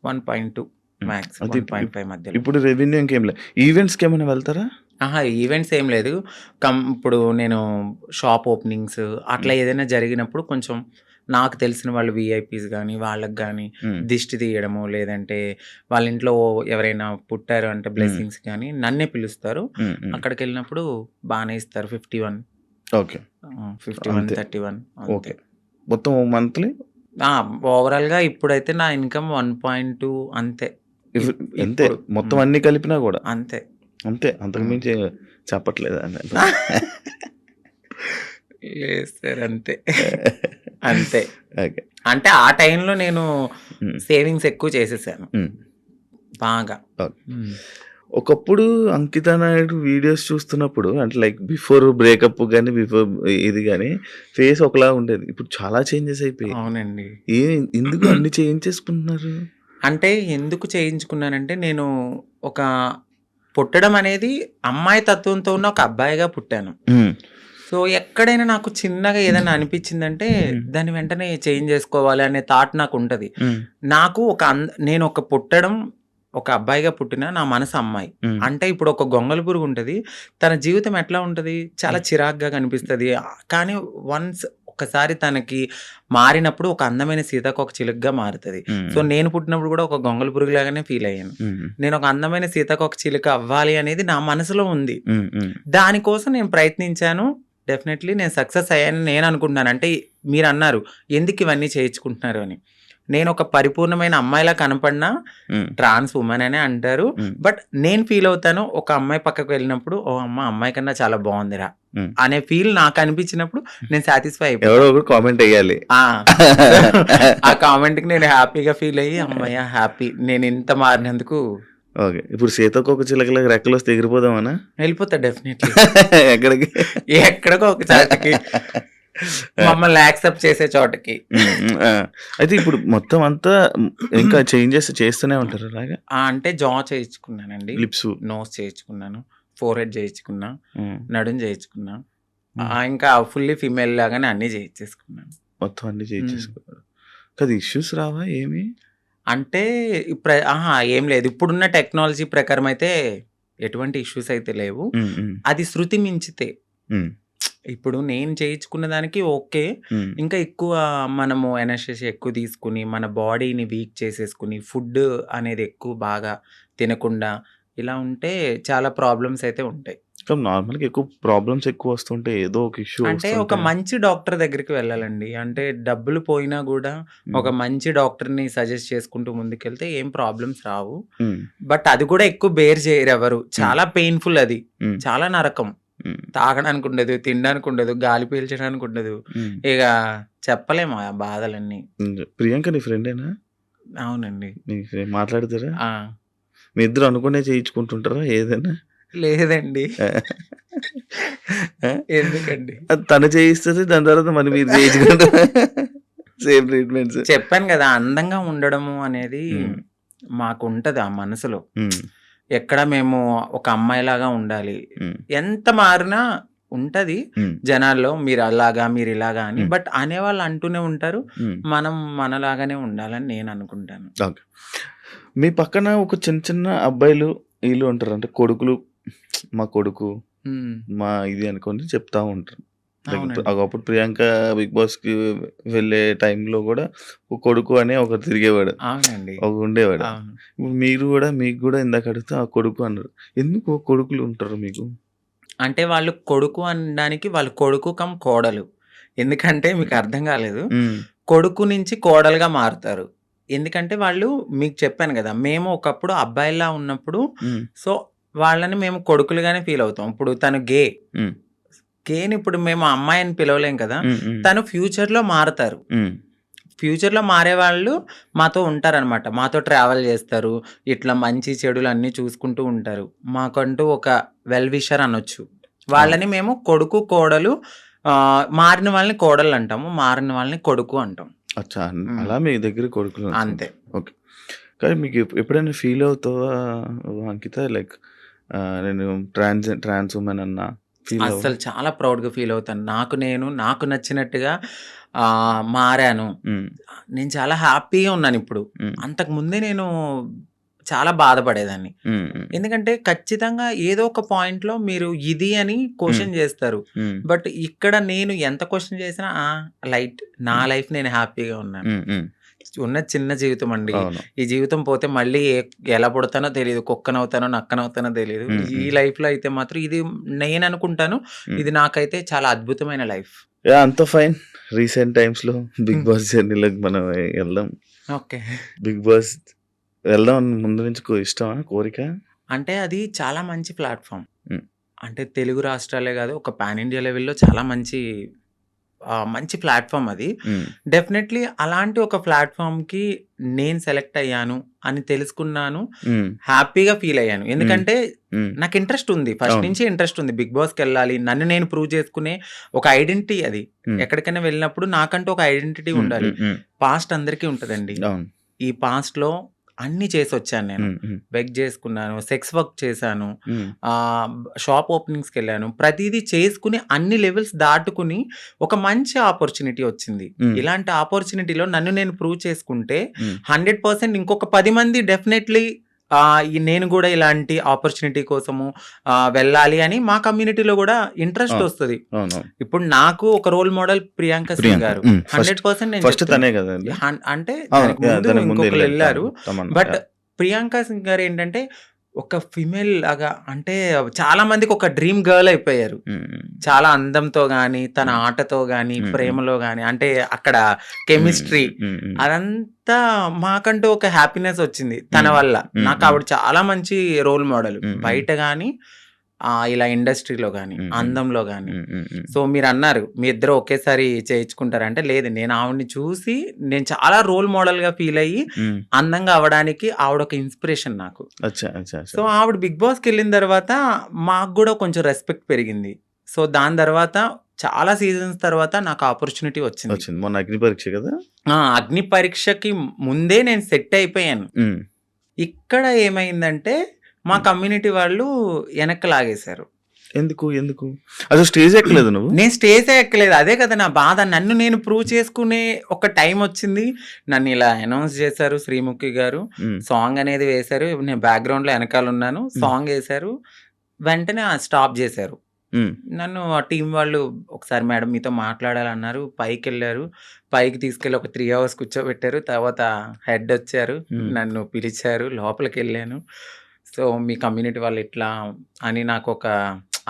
1.2 మ్యాక్స్ అది 1.5 మధ్యలో. ఇప్పుడు రెవెన్యూ ఇంకేం లేదు. ఈవెంట్స్‌కి ఏమైనా వెళ్తారా? ఈవెంట్స్ ఏం లేదు. ఇప్పుడు నేను షాప్ ఓపెనింగ్స్ అట్లా ఏదైనా జరిగినప్పుడు కొంచెం నాకు తెలిసిన వాళ్ళు వీఐపీస్ గానీ, వాళ్ళకి గానీ హ్మ్. దిష్టి తీయడము, లేదంటే వాళ్ళ ఇంట్లో ఎవరైనా పుట్టారు అంటే బ్లెస్సింగ్స్ గానీ నన్నే పిలుస్తారు. హ్మ్. హ్మ్. అక్కడికెళ్ళినప్పుడు బానే ఇస్తారు. 51 ఓకే. 51, అంతే. 31 ఓకే. అంతే. మొత్తం మంత్లీ ఓవరాల్‌గా ఇప్పుడైతే నా ఇన్‌కమ్ 1.2 అంతే. అంతే. ఇప్పుడు మొత్తం అన్నీ కలిపినా గూడా. అంతే. అంతే. అంతకు మించి చెప్పట్లేదా? లేదు సార్ అంతే. అంతే. ఓకే. అంటే ఆ టైంలో నేను హ్మ్. సేవింగ్స్ ఎక్కువ చేసేసాను. హ్మ్. బాగా. ఓకే. ఒకప్పుడు అంకిత నాయుడు వీడియోస్ చూస్తున్నప్పుడు అంటే లైక్ బిఫోర్ బ్రేకప్ గాని, బిఫోర్ ఇది గాని ఫేస్ ఒకలా ఉండేది. ఇప్పుడు చాలా చేంజెస్ అయిపోయాయి. అవునండి. ఎందుకు అన్ని చేంజేసుకుంటున్నారు? అంటే ఎందుకు చేయించుకున్నానంటే నేను ఒక పుట్టడం అనేది అమ్మాయి తత్వంతో ఉన్న ఒక అబ్బాయిగా పుట్టాను. హ్మ్. సో, ఎక్కడైనా నాకు చిన్నగా ఏదైనా అనిపించిందంటే దాన్ని వెంటనే చేంజ్ చేసుకోవాలి అనే థాట్ నాకుంటది. హ్మ్. నాకు నేను పుట్టడం ఒక అబ్బాయిగా పుట్టిన నా మనసు అమ్మాయి. హ్మ్. అంటే ఇప్పుడు ఒక గొంగళి పురుగు ఉంటది. తన జీవితం ఎట్లా ఉంటది? చాలా చిరాకుగా కనిపిస్తది. కానీ వన్స్ ఒక్కసారి తనకి మారినప్పుడు ఒక అందమైన సీతాకోక చిలుకగా మారుతది. సో నేను పుట్టినప్పుడు కూడా ఒక గొంగళి పురుగులాగానే ఫీల్ అయ్యాను. నేను ఒక అందమైన సీతాకోక చిలుక అవ్వాలి అనేది నా మనసులో ఉంది. దానికోసం నేను ప్రయత్నించాను. డెఫినెట్లీ నేను సక్సెస్ అయ్యానని నేను అనుకుంటున్నాను. అంటే మీరు అన్నారు ఎందుకు ఇవన్నీ చేయించుకుంటున్నారు అని. నేను ఒక పరిపూర్ణమైన అమ్మాయిలా కనపడినా ట్రాన్స్ ఉమెన్ అనే అంటారు. బట్ నేను ఫీల్ అవుతాను ఒక అమ్మాయి పక్కకు వెళ్ళినప్పుడు ఓ అమ్మాయి కన్నా చాలా బాగుందిరా అనే ఫీల్ నాకు అనిపించినప్పుడు నేను సాటిస్ఫై అయిపోయాను. కామెంట్ వేయాలి. ఆ కామెంట్ కి నేను హ్యాపీగా ఫీల్ అయ్యి అమ్మాయి హ్యాపీ నేను ఇంత మారినందుకు. ఓకే, ఇప్పుడు సీతాకోక చిలకలకు రెక్కలు వస్తే ఎగిరిపోదామనా? వెళ్ళిపోతా డెఫినెట్లీ. ఎక్కడికి? ఎక్కడికో ఒక చోటకి, మమ్మల్ని యాక్సెప్ట్ చేసే చోటకి. అయితే ఇప్పుడు మొత్తం అంతా ఇంకా చేంజెస్ చేస్తూనే ఉంటారు అలాగా? అంటే జా చేయించుకున్నానండి, లిప్స్, నోస్ చేయించుకున్నాను, ఫోర్ హెడ్ చేయించుకున్నా, నడుం చేయించుకున్నా, ఇంకా ఫుల్లీ ఫీమేల్ లాగానే అన్ని చేయించేసుకున్నాను. మొత్తం అన్ని చేయించేసుకున్నారు కదా. ఇష్యూస్ రావా ఏమి? అంటే ఏం లేదు. ఇప్పుడున్న టెక్నాలజీ ప్రకారం అయితే ఎటువంటి ఇష్యూస్ అయితే లేవు. అది శృతి మించితే ఇప్పుడు నేను చేయించుకున్న దానికి ఓకే. ఇంకా ఎక్కువ మనము ఎనర్జీ ఎక్కువ తీసుకుని మన బాడీని వీక్ చేసేసుకుని ఫుడ్ అనేది ఎక్కువ బాగా తినకుండా ఇలా ఉంటే చాలా ప్రాబ్లమ్స్ అయితే ఉంటాయి. నార్మల్గా ఎక్కువ ప్రాబ్లమ్స్ ఎక్కువ వస్తుంటే ఏదో ఒక ఇష్యూ అంటే ఒక మంచి డాక్టర్ దగ్గరికి వెళ్ళాలండి. అంటే డబ్బులు పోయినా కూడా ఒక మంచి డాక్టర్ని సజెస్ట్ చేసుకుంటూ ముందుకెళ్తే ఏం ప్రాబ్లమ్స్ రావు. బట్ అది కూడా ఎక్కువ బేర్ చేయరు ఎవరు. చాలా పెయిన్ఫుల్, అది చాలా నరకం. తాగడానికి ఉండదు, తినడానికి ఉండదు, గాలి పీల్చడానికి ఉండదు. ఇక చెప్పలేము ఆ బాధలన్నీ. ప్రియాంక నీ ఫ్రెండేనా? అవునండి. మాట్లాడతారా? మీ ఇద్దరు అనుకునే చేయించుకుంటుంటారా ఏదైనా? లేదండి. ఎందుకండి? తను చేయిస్తుంది, దాని తర్వాత మరి మీరు చేయించుకుంటారా? Same treatments. చెప్పాను కదా, అందంగా ఉండడము అనేది మాకు ఉంటది ఆ మనసులో. ఎక్కడ మేము ఒక అమ్మాయిలాగా ఉండాలి, ఎంత మారినా ఉంటది జనాల్లో మీరు అలాగా మీరు ఇలాగా అని. బట్ అనేవాళ్ళు అంటూనే ఉంటారు, మనం మనలాగానే ఉండాలని నేను అనుకుంటాను. ఓకే, మీ పక్కన ఒక చిన్న చిన్న అబ్బాయిలు వీళ్ళు ఉంటారు, అంటే కొడుకులు, మా కొడుకు మా ఇది అనుకొని చెప్తా ఉంటారు. ఒకప్పుడు ప్రియాంక బిగ్ బాస్ కి వెళ్ళే టైంలో కూడా ఒక కొడుకు అనే ఒకరు తిరిగేవాడు, ఒక ఉండేవాడు. మీరు కూడా మీకు కూడా ఇందాక అడిగితే ఆ కొడుకు అన్నారు. ఎందుకు కొడుకులు ఉంటారు మీకు? అంటే వాళ్ళు కొడుకు అనడానికి వాళ్ళు కొడుకు కమ్ కోడలు. ఎందుకంటే మీకు అర్థం కాలేదు, కొడుకు నుంచి కోడలుగా మారుతారు. ఎందుకంటే వాళ్ళు మీకు చెప్పాను కదా, మేము ఒకప్పుడు అబ్బాయిలా ఉన్నప్పుడు సో వాళ్ళని మేము కొడుకులుగానే ఫీల్ అవుతాం. ఇప్పుడు తను గేని ఇప్పుడు మేము అమ్మాయి అని పిలవలేం కదా, తను ఫ్యూచర్ లో మారుతారు. ఫ్యూచర్ లో మారే వాళ్ళు మాతో ఉంటారనమాట, మాతో ట్రావెల్ చేస్తారు, ఇట్లా మంచి చెడులు అన్ని చూసుకుంటూ ఉంటారు. మాకంటూ ఒక వెల్ విషర్ అనొచ్చు. వాళ్ళని మేము కొడుకు కోడలు, మారిన వాళ్ళని కోడలు అంటాము, మారిన వాళ్ళని కొడుకు అంటాం. అలా మీ దగ్గర కొడుకులు అంతే. ఓకే, కానీ మీకు ఎప్పుడైనా ఫీల్ అవుతావా అంకిత, లైక్ నేను ట్రాన్స్ ఉమెన్ అన్నా? అసలు చాలా ప్రౌడ్గా ఫీల్ అవుతాను. నాకు నచ్చినట్టుగా మారాను. నేను చాలా హ్యాపీగా ఉన్నాను ఇప్పుడు. అంతకు ముందే నేను చాలా బాధపడేదాన్ని. ఎందుకంటే ఖచ్చితంగా ఏదో ఒక పాయింట్ లో మీరు ఇది అని క్వశ్చన్ చేస్తారు. బట్ ఇక్కడ నేను ఎంత క్వశ్చన్ చేసినా లైట్ నా లైఫ్ నేను హ్యాపీగా ఉన్నాను. ఉన్న చిన్న జీవితం అండి, ఈ జీవితం పోతే మళ్ళీ ఎలా పుడతానో తెలియదు, కుక్కనవుతానో నక్కనవుతానో తెలియదు. ఈ లైఫ్ లో అయితే మాత్రం ఇది నేను అనుకుంటాను, ఇది నాకైతే చాలా అద్భుతమైన లైఫ్. అంత ఫైన్. రీసెంట్ టైమ్స్ లో బిగ్ బాస్ జర్నీలోకి మనం వెళ్దాం. ఓకే, బిగ్ బాస్ వెళ్దాం ముందు నుంచి ఇష్టమా, కోరిక? అంటే అది చాలా మంచి ప్లాట్ఫామ్. అంటే తెలుగు రాష్ట్రాలే కాదు, ఒక పాన్ ఇండియా లెవెల్లో చాలా మంచి ప్లాట్ఫామ్ అది. డెఫినెట్లీ అలాంటి ఒక ప్లాట్ఫామ్ కి నేను సెలెక్ట్ అయ్యాను అని తెలుసుకున్నాను, హ్యాపీగా ఫీల్ అయ్యాను. ఎందుకంటే నాకు ఇంట్రెస్ట్ ఉంది, ఫస్ట్ నుంచి ఇంట్రెస్ట్ ఉంది, బిగ్ బాస్కి వెళ్ళాలి, నన్ను నేను ప్రూవ్ చేసుకునే ఒక ఐడెంటిటీ. అది ఎక్కడికైనా వెళ్ళినప్పుడు నాకంటూ ఒక ఐడెంటిటీ ఉండాలి. పాస్ట్ అందరికీ ఉంటదండి. ఈ పాస్ట్ లో అన్ని చేసి వచ్చాను నేను. బెగ్ చేసుకున్నాను, సెక్స్ వర్క్ చేశాను, షాప్ ఓపెనింగ్స్కి వెళ్ళాను, ప్రతిదీ చేసుకుని అన్ని లెవెల్స్ దాటుకుని ఒక మంచి ఆపర్చునిటీ వచ్చింది. ఇలాంటి ఆపర్చునిటీలో నన్ను నేను ప్రూవ్ చేసుకుంటే 100% ఇంకొక 10 మంది డెఫినెట్లీ నేను కూడా ఇలాంటి ఆపర్చునిటీ కోసము వెళ్ళాలి అని మా కమ్యూనిటీలో కూడా ఇంట్రెస్ట్ అవును. వస్తుంది. అవును. ఇప్పుడు నాకు ఒక రోల్ మోడల్ ప్రియాంక సింగ్ ప్రియాంక. గారు ఫస్ట్ 100% నేను ఫస్ట్ చెప్తున్నా. తనే కదండి. అంటే అవును. దానికి ముందు దానికి ముందు ఇంకొకరు వెళ్ళారు. తమన్నా. బట్ ప్రియాంక సింగ్ గారు ఏంటంటే ఒక ఫిమేల్ లాగా, అంటే చాలా మందికి ఒక డ్రీమ్ గర్ల్ అయిపోయారు. చాలా అందంతో గాని, తన ఆటతో గాని, ప్రేమలో గాని, అంటే అక్కడ కెమిస్ట్రీ అదంతా మాకంటూ ఒక హ్యాపీనెస్ వచ్చింది తన వల్ల. నాకు ఆవిడ చాలా మంచి రోల్ మోడల్, బయట గాని ఇలా ఇండస్ట్రీలో గాని, అందంలో గాని. సో మీరు అన్నారు మీ ఇద్దరు ఒకేసారి చేయించుకుంటారంటే, లేదు, నేను ఆవిడని చూసి నేను చాలా రోల్ మోడల్ గా ఫీల్ అయ్యి అందంగా అవడానికి ఆవిడ ఒక ఇన్స్పిరేషన్ నాకు. సో ఆవిడ బిగ్ బాస్ కి వెళ్ళిన తర్వాత మాకు కూడా కొంచెం రెస్పెక్ట్ పెరిగింది. సో దాని తర్వాత చాలా సీజన్స్ తర్వాత నాకు ఆపర్చునిటీ వచ్చింది. మొన్న అగ్ని పరీక్ష కదా. అగ్ని పరీక్షకి ముందే నేను సెట్ అయిపోయాను. ఇక్కడ ఏమైందంటే మా కమ్యూనిటీ వాళ్ళు వెనక్కి లాగేశారు. ఎందుకు అసలు స్టేజ్ ఎక్కలేదు నువ్వు? నేను స్టేజ్ ఎక్కలేదు, అదే కదా నా బాధ. నన్ను నేను ప్రూవ్ చేసుకునే ఒక టైం వచ్చింది. నన్ను ఇలా అనౌన్స్ చేశారు శ్రీముఖి గారు, సాంగ్ అనేది వేశారు, నేను బ్యాక్గ్రౌండ్ లో వెనకాల ఉన్నాను, సాంగ్ వేశారు, వెంటనే స్టాప్ చేశారు నన్ను. ఆ టీం వాళ్ళు ఒకసారి మేడం మీతో మాట్లాడాలన్నారు, పైకి వెళ్ళారు, పైకి తీసుకెళ్ళి ఒక 3 hours కూర్చోబెట్టారు. తర్వాత హెడ్ వచ్చారు, నన్ను పిలిచారు, లోపలికి వెళ్ళాను. సో మీ కమ్యూనిటీ వాళ్ళు ఇట్లా అని నాకు ఒక,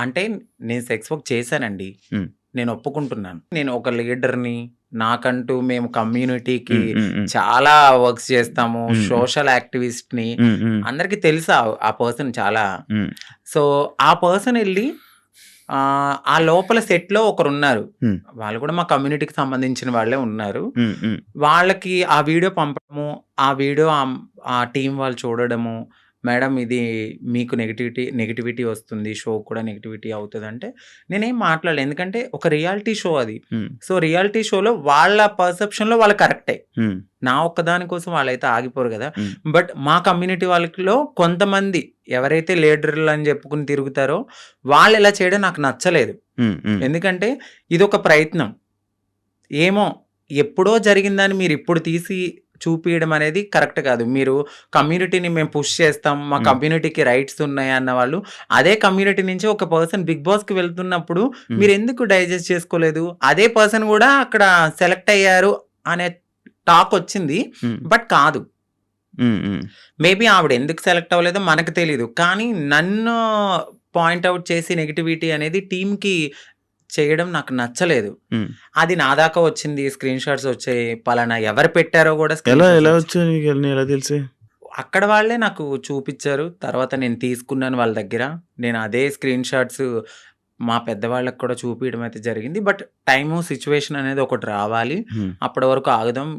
అంటే నేను సెక్స్ వర్క్ చేశానండి, నేను ఒప్పుకుంటున్నాను. నేను ఒక లీడర్ని, నాకంటూ మేము కమ్యూనిటీకి చాలా వర్క్స్ చేస్తాము, సోషల్ యాక్టివిస్ట్ని, అందరికీ తెలుసా ఆ పర్సన్ చాలా. సో ఆ పర్సన్ వెళ్ళి ఆ లోపల సెట్ లో ఒకరు ఉన్నారు, వాళ్ళు కూడా మా కమ్యూనిటీకి సంబంధించిన వాళ్ళే ఉన్నారు. వాళ్ళకి ఆ వీడియో పంపడము, ఆ వీడియో ఆ టీం వాళ్ళు చూడడము, మేడం ఇది మీకు నెగిటివిటీ వస్తుంది, షో కూడా నెగిటివిటీ అవుతుంది అంటే నేనేం మాట్లాడలేదు, ఎందుకంటే ఒక రియాలిటీ షో అది. సో రియాలిటీ షోలో వాళ్ళ పర్సెప్షన్లో వాళ్ళు కరెక్టే, నా ఒక్కదాని కోసం వాళ్ళైతే ఆగిపోరు కదా. బట్ మా కమ్యూనిటీ వాళ్ళలో కొంతమంది ఎవరైతే లీడర్లు అని చెప్పుకుని తిరుగుతారో వాళ్ళు ఇలా చేయడం నాకు నచ్చలేదు. ఎందుకంటే ఇది ఒక ప్రయత్నం, ఏమో ఎప్పుడో జరిగిందని మీరు ఇప్పుడు తీసి చూపించడం అనేది కరెక్ట్ కాదు. మీరు కమ్యూనిటీని మేము పుష్ చేస్తాం, మా కమ్యూనిటీకి రైట్స్ ఉన్నాయి అన్న వాళ్ళు అదే కమ్యూనిటీ నుంచి ఒక పర్సన్ బిగ్ బాస్ కి వెళ్తున్నప్పుడు మీరు ఎందుకు డైజెస్ట్ చేసుకోలేదు? అదే పర్సన్ కూడా అక్కడ సెలెక్ట్ అయ్యారు అనే టాక్ వచ్చింది, బట్ కాదు. మేబీ ఆవిడ ఎందుకు సెలెక్ట్ అవ్వలేదో మనకు తెలీదు, కానీ నన్ను పాయింట్అవుట్ చేసి నెగిటివిటీ అనేది టీంకి చేయడం నాకు నచ్చలేదు. అది నా దాకా వచ్చింది, స్క్రీన్ షాట్స్ వచ్చాయి, పలానా ఎవరు పెట్టారో కూడా తెలిసి అక్కడ వాళ్ళే నాకు చూపించారు. తర్వాత నేను తీసుకున్నాను వాళ్ళ దగ్గర, నేను అదే స్క్రీన్ షాట్స్ మా పెద్దవాళ్ళకి కూడా చూపించడం అయితే జరిగింది. బట్ టైము సిచ్యువేషన్ అనేది ఒకటి రావాలి, అప్పటి వరకు ఆగుదాం.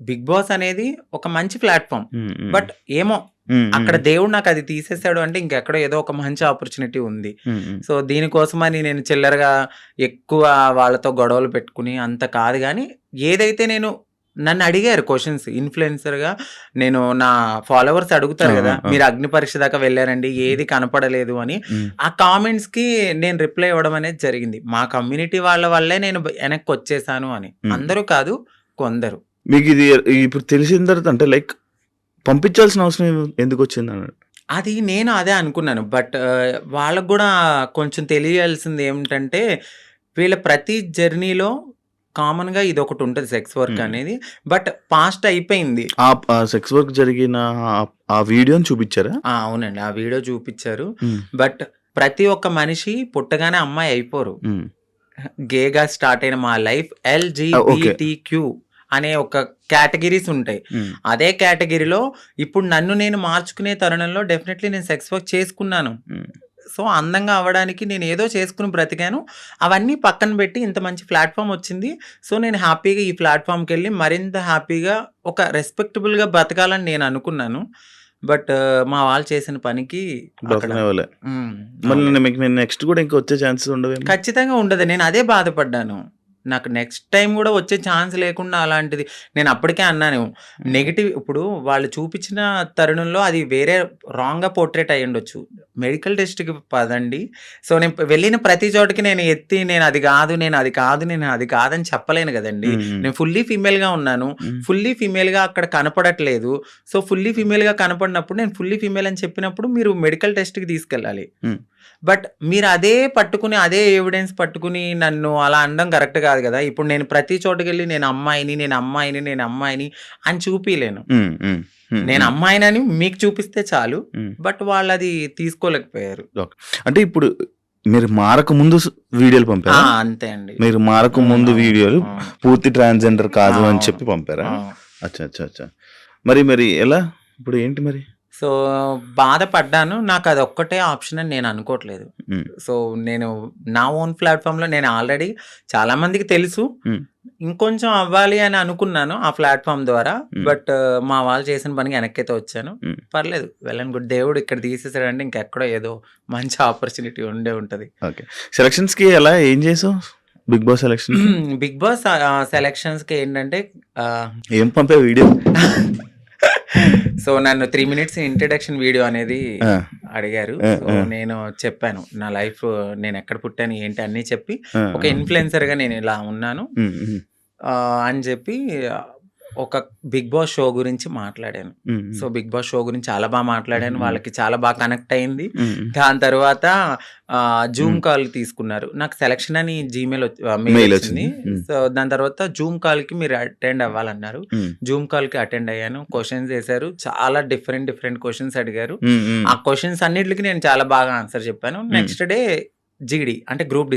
బిగ్ బాస్ అనేది ఒక మంచి ప్లాట్ఫామ్, బట్ ఏమో అక్కడ దేవుడు నాకు అది తీసేసాడు అంటే ఇంకెక్కడో ఏదో ఒక మంచి ఆపర్చునిటీ ఉంది. సో దీనికోసమని నేను చిల్లరగా ఎక్కువ వాళ్ళతో గొడవలు పెట్టుకుని అంత కాదు, కానీ ఏదైతే నేను నన్ను అడిగారు క్వశ్చన్స్ ఇన్ఫ్లుయెన్సర్ గా, నేను నా ఫాలోవర్స్ అడుగుతారు కదా, మీరు అగ్ని పరీక్ష దాకా వెళ్ళారండి, ఏది కనపడలేదు అని, ఆ కామెంట్స్ కి నేను రిప్లై ఇవ్వడం అనేది జరిగింది. మా కమ్యూనిటీ వాళ్ళ వల్లే నేను వెనక్కి వచ్చేసాను అని. అందరూ కాదు, కొందరు. మీకు ఇది ఇప్పుడు తెలిసిన తర్వాత అంటే లైక్ పంపించాల్సిన అవసరం ఎందుకు వచ్చింది అన్నాడు? అది నేను అదే అనుకున్నాను, బట్ వాళ్ళకు కూడా కొంచెం తెలియాల్సింది ఏమిటంటే, వీళ్ళ ప్రతి జర్నీలో కామన్ గా ఇది ఒకటి ఉంటుంది, సెక్స్ వర్క్ అనేది. బట్ పాస్ట్ అయిపోయింది. ఆ సెక్స్ వర్క్ జరిగిన ఆ వీడియోని చూపించారా? అవునండి, ఆ వీడియో చూపించారు. బట్ ప్రతి ఒక్క మనిషి పుట్టగానే అమ్మాయి అయిపోరు. గేగా స్టార్ట్ అయిన మా లైఫ్ LGBTQ అనే ఒక కేటగిరీస్ ఉంటాయి. అదే కేటగిరీలో ఇప్పుడు నన్ను నేను మార్చుకునే తరుణంలో డెఫినెట్లీ నేను సెక్స్ వర్క్ చేసుకున్నాను. సో అందంగా అవ్వడానికి నేను ఏదో చేసుకుని బ్రతికాను. అవన్నీ పక్కన పెట్టి ఇంత మంచి ప్లాట్ఫామ్ వచ్చింది. సో నేను హ్యాపీగా ఈ ప్లాట్ఫామ్కి వెళ్ళి మరింత హ్యాపీగా ఒక రెస్పెక్టబుల్గా బ్రతకాలని నేను అనుకున్నాను. బట్ మా వాళ్ళు చేసిన పనికి నెక్స్ట్ కూడా ఇంకా వచ్చే ఛాన్సెస్ ఉండవు? ఖచ్చితంగా ఉండదు. నేను అదే బాధపడ్డాను, నాకు నెక్స్ట్ టైం కూడా వచ్చే ఛాన్స్ లేకుండా అలాంటిది. నేను అప్పటికే అన్నాను నెగిటివ్, ఇప్పుడు వాళ్ళు చూపించిన తరుణంలో అది వేరే రాంగ్గా పోర్ట్రేట్ అయ్యి ఉండొచ్చు. మెడికల్ టెస్ట్‌కి పదండి. సో, నేను వెళ్ళిన ప్రతి చోటకి నేను ఎత్తి నేను అది కాదని చెప్పలేను గదండీ. నేను ఫుల్లీ ఫీమేల్‌గా ఉన్నాను. ఫుల్లీ ఫీమేల్‌గా అక్కడ కనపడట్లేదు. సో, ఫుల్లీ ఫీమేల్‌గా కనపడినప్పుడు నేను ఫుల్లీ ఫీమేల్ అని చెప్పినప్పుడు మీరు మెడికల్ టెస్ట్‌కి తీసుకెళ్ళాలి. బట్ మీరు అదే పట్టుకుని, అదే ఎవిడెన్స్ పట్టుకుని నన్ను అలా అనడం కరెక్ట్ కాదు గదా! ఇప్పుడు నేను ప్రతి చోటకెళ్ళి నేను అమ్మాయిని అని చూపియలేను. నేను అమ్మాయినని మీకు చూపిస్తే చాలు. బట్ వాళ్ళది తీసుకోలేకపోయారు. ఓకే. అంటే ఇప్పుడు మీరు మారక ముందు వీడియోలు పంపారా? అంతే అండి. మీరు మారక ముందు వీడియోలు పూర్తి ట్రాన్స్‌జెండర్ కాదు అని చెప్పి పంపారా? ఆ! అచ్చా. మరి ఎలా? ఇప్పుడు ఏంటి మరి? సో, బాధపడ్డాను. నాకదొక్కటే ఆప్షన్ అని నేను అనుకోవట్లేదు. సో, నేను నా ఓన్ ప్లాట్‌ఫామ్‌లో నేను ఆల్రెడీ చాలా మందికి తెలుసు. ఇంకొంచెం అవ్వాలి అని అనుకున్నాను ఆ ప్లాట్‌ఫామ్ ద్వారా. బట్ మా వాళ్ళు చేసిన పనికి వెనక్కైతే వచ్చాను. పర్లేదు. Well and good. దేవుడు ఇక్కడ తీసేసాడంటే ఇంకెక్కడో ఏదో మంచి ఆపర్చునిటీ ఉండే ఉంటది. ఓకే. సెలక్షన్స్‌కి ఏం చేసావు? Bigg Boss selection. Bigg Boss సెలక్షన్స్‌కి ఏంటంటే ఏం పంపావు వీడియో? సో, నన్ను 3 మినిట్స్ ఇంట్రడక్షన్ వీడియో అనేది ఆ! అడిగారు. సో, నేను చెప్పాను. నా లైఫ్ నేనెక్కడ పుట్టాను, ఏంటి అన్నీ చెప్పి, ఆ! ఒక ఇన్‌ఫ్లుయెన్సర్‌గా నేను ఇలా ఉన్నాను అని చెప్పి ఒక బిగ్ బాస్ షో గురించి మాట్లాడాను. సో, బిగ్ బాస్ షో గురించి చాలా బాగా మాట్లాడాను. వాళ్ళకి చాలా బాగా కనెక్ట్ అయింది. దాని తర్వాత జూమ్ కాల్ తీసుకున్నారు. నాకు సెలక్షన్ అని జీమెయిల్ మెయిల్ వచ్చింది. సో, దాని తర్వాత జూమ్ కాల్‌కి మీరు అటెండ్ అవ్వాలన్నారు. జూమ్ కాల్‌కి అటెండ్ అయ్యాను. క్వెషన్స్ వేశారు. చాలా డిఫరెంట్ క్వెషన్స్ అడిగారు. ఆ క్వెషన్స్ అన్నిటికి నేను చాలా బాగా ఆన్సర్ చెప్పాను. నెక్స్ట్ డే జీడీ అంటే గ్రూప్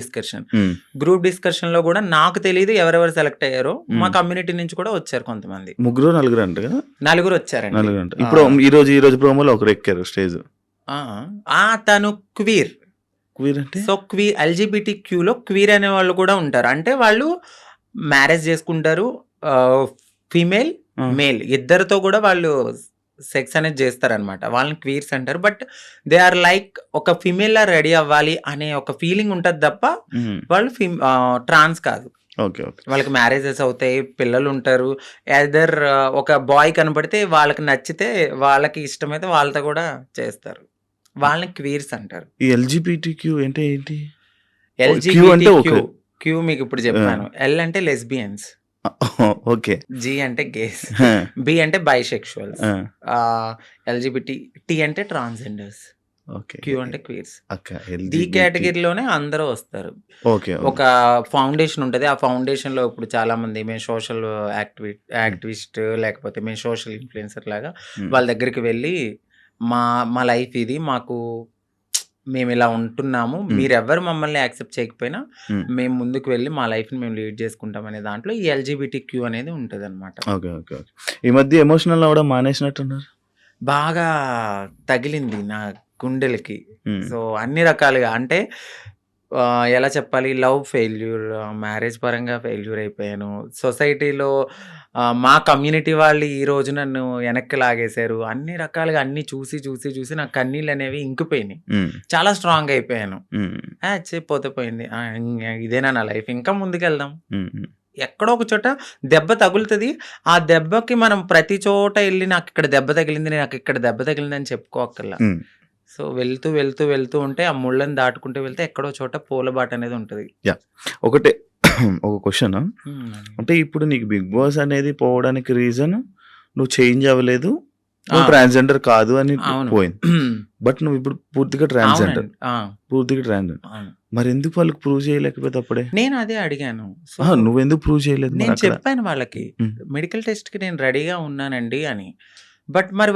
డిస్కషన్‌లో కూడా నాకు తెలీదు ఎవరెవరు సెలెక్ట్ అయ్యారో. మా కమ్యూనిటీ నుంచి కూడా వచ్చారు కొంతమంది. 3-4 అంట కదా? 4 వచ్చారండి. 4 అంట. ఇప్పుడు ఈ రోజు ప్రోమోలో ఒకరు ఎక్కారు స్టేజ్. తను క్వీర్ అంటే? సో, ఎల్‌జీబీటీక్యూలో క్వీర్ అనే వాళ్ళు కూడా ఉంటారు. అంటే వాళ్ళు మ్యారేజ్ చేసుకుంటారు. ఫీమేల్, మేల్ ఇద్దరితో కూడా వాళ్ళు సెక్స్ అనేది చేస్తారనమాట. వాళ్ళని క్వీర్స్ అంటారు. బట్ దే ఆర్ లైక్ ఒక ఫీమేల్ లా రెడీ అవ్వాలి అనే ఒక ఫీలింగ్ ఉంటది తప్ప వాళ్ళు ట్రాన్స్ కాదు. ఓకే. వాళ్ళకి మ్యారేజెస్ అవుతాయి, పిల్లలు ఉంటారు. ఎదర్ ఒక బాయ్ కనపడితే వాళ్ళకి నచ్చితే, వాళ్ళకి ఇష్టమైతే వాళ్ళతో కూడా చేస్తారు. వాళ్ళని క్వీర్స్ అంటారు. ఈ ఎల్‌జీబీటీక్యూ అంటే ఏంటి? క్యూ మీకు ఇప్పుడు చెప్పాను. ఎల్ అంటే లెస్బియన్స్, ఓకే. జీ అంటే గేస్, బి అంటే బైసెక్షువల్స్, ఎల్‌జీబీటీ, టీ అంటే ట్రాన్స్‌జెండర్స్, ఓకే. క్యూ అంటే క్వీర్స్. D LGBT. కేటగిరీలోనే అందరూ వస్తారు. ఓకే. ఒక ఫౌండేషన్ ఉంటది. ఆ ఫౌండేషన్‌లో ఇప్పుడు చాలా మంది మేము సోషల్ యాక్టివిస్ట్ లేకపోతే మేము సోషల్ ఇన్‌ఫ్లుయెన్సర్ లాగా వాళ్ళ దగ్గరికి వెళ్ళి మా లైఫ్ ఇది, మేము ఇలా ఉంటున్నాము, మీరెవ్వరు మమ్మల్ని యాక్సెప్ట్ చేయకపోయినా మేము ముందుకు వెళ్ళి మా లైఫ్‌ని మేము లీడ్ చేసుకుంటాం అనే దాంట్లో ఈ ఎల్‌జీబీటీక్యూ అనేది ఉంటదన్నమాట. ఓకే. ఈ మధ్య ఎమోషనల్ అవ్వడం మానేసినట్టున్నారు. బాగా తగిలింది నా గుండెలకి. సో, అన్ని రకాలుగా అంటే ఎలా చెప్పాలి, లవ్ ఫెయిల్యూర్, మ్యారేజ్ పరంగా ఫెయిల్యూర్ అయిపోయాను. సొసైటీలో మా కమ్యూనిటీ వాళ్ళు ఈరోజు నన్ను వెనక్కి లాగేశారు. అన్ని రకాలుగా అన్నీ చూసి నా కన్నీళ్ళనేవి ఇంకిపోయినాయి. చాలా స్ట్రాంగ్ అయిపోయాను. పోతే పోయింది. ఇదేనా నా లైఫ్, ఇంకా ముందుకెళ్దాం. ఎక్కడో ఒక చోట దెబ్బ తగులుతుంది. ఆ దెబ్బకి మనం ప్రతి చోట వెళ్ళి నాకు ఇక్కడ దెబ్బ తగిలింది అని చెప్పుకోక్కర్లా. సో, వెళ్తూ ఉంటే ఆ ముళ్ళని దాటుకుంటూ వెళ్తే ఎక్కడో చోట పూలబాట అనేది ఉంటది. ఒకటే ఒక క్వశ్చన్. అంటే ఇప్పుడు నీకు బిగ్ బాస్ అనేది పోవడానికి రీజన్ నువ్వు చేంజ్ అవ్వలేదు, నువ్వు ట్రాన్స్‌జెండర్ కాదు అని పోయింది. బట్ నువ్వు ఇప్పుడు పూర్తిగా ట్రాన్స్‌జెండర్. మరి ఎందుకు వాళ్ళకి ప్రూవ్ చేయలేకపోతే అప్పుడే? నేను అదే అడిగాను. నువ్వెందుకు ప్రూవ్ చేయలేదు? నేను చెప్పాను వాళ్ళకి, మెడికల్ టెస్ట్‌కి నేను రెడీగా ఉన్నానండి అని. బట్ మరి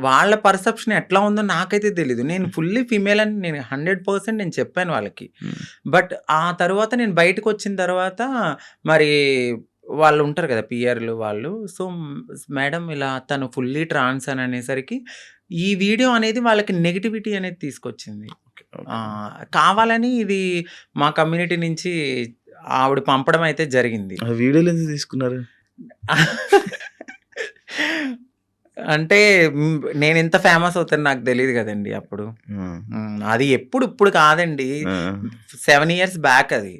వాళ్ళ పర్సెప్షన్ ఎట్లా ఉందో నాకైతే తెలీదు. నేను ఫుల్లీ ఫీమేల్ అని నేను 100% నేను చెప్పాను వాళ్ళకి. బట్ ఆ తర్వాత నేను బయటకొచ్చిన తర్వాత మరి వాళ్ళు ఉంటారు కదా పిఆర్‌లు వాళ్ళు. సో, మేడం ఇలా తను ఫుల్లీ ట్రాన్స్ అని అనేసరికి ఈ వీడియో అనేది వాళ్ళకి నెగటివిటీ అనేది తీసుకొచ్చింది. కావాలని ఇది మా కమ్యూనిటీ నుంచి ఆవిడ పంపడం అయితే జరిగింది. ఆ వీడియోలు ఎందుకు తీసుకున్నారు? అంటే నేను ఇంత ఫేమస్ అవుతాను నాకు తెలియదు కదండి అప్పుడు. అది ఇప్పుడు కాదండి, 7 years బ్యాక్ అది.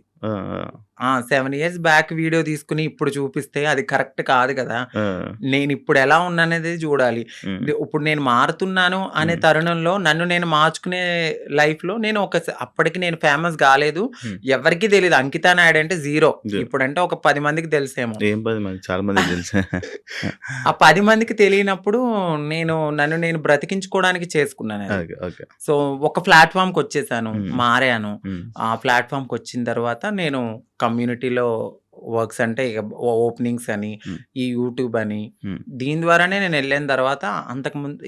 7 ఇయర్స్ బ్యాక్ వీడియో తీసుకుని ఇప్పుడు చూపిస్తే అది కరెక్ట్ కాదు కదా! ఆ! నేను ఇప్పుడు ఎలా ఉన్నాననేది చూడాలి. హ్మ్. ఇప్పుడు నేను మారుతున్నాను అనే తరుణంలో నన్ను నేను మార్చుకునే లైఫ్‌లో నేను అప్పటికి నేను ఫేమస్ గాలేదు. హ్మ్. ఎవరికీ తెలీదు. అంకితా నాయుడు అంటే జీరో. జ ఇప్పుడంటే ఒక 10 మందికి తెలుసేమో. ఏం 10 మంది చాలా మందికి తెలుసు. ఆ 10 మందికి తెలియనప్పుడు నన్ను నేను బ్రతికించుకోవడానికి చేసుకున్నానది. ఓకే. ఓకే. సో, ఒక ప్లాట్‌ఫార్మ్‌కొచ్చేసాను. హ్మ్. మారాను. హ్మ్. ఆ ప్లాట్‌ఫార్మ్‌కొచ్చిన తర్వాత నేను కమ్యూనిటీలో వర్క్స్ అంటే ఇక ఓపెనింగ్స్ అని, హ్మ్. ఈ యూట్యూబ్ అని, హ్మ్. దీని ద్వారానే నేనెళ్ళిన తర్వాత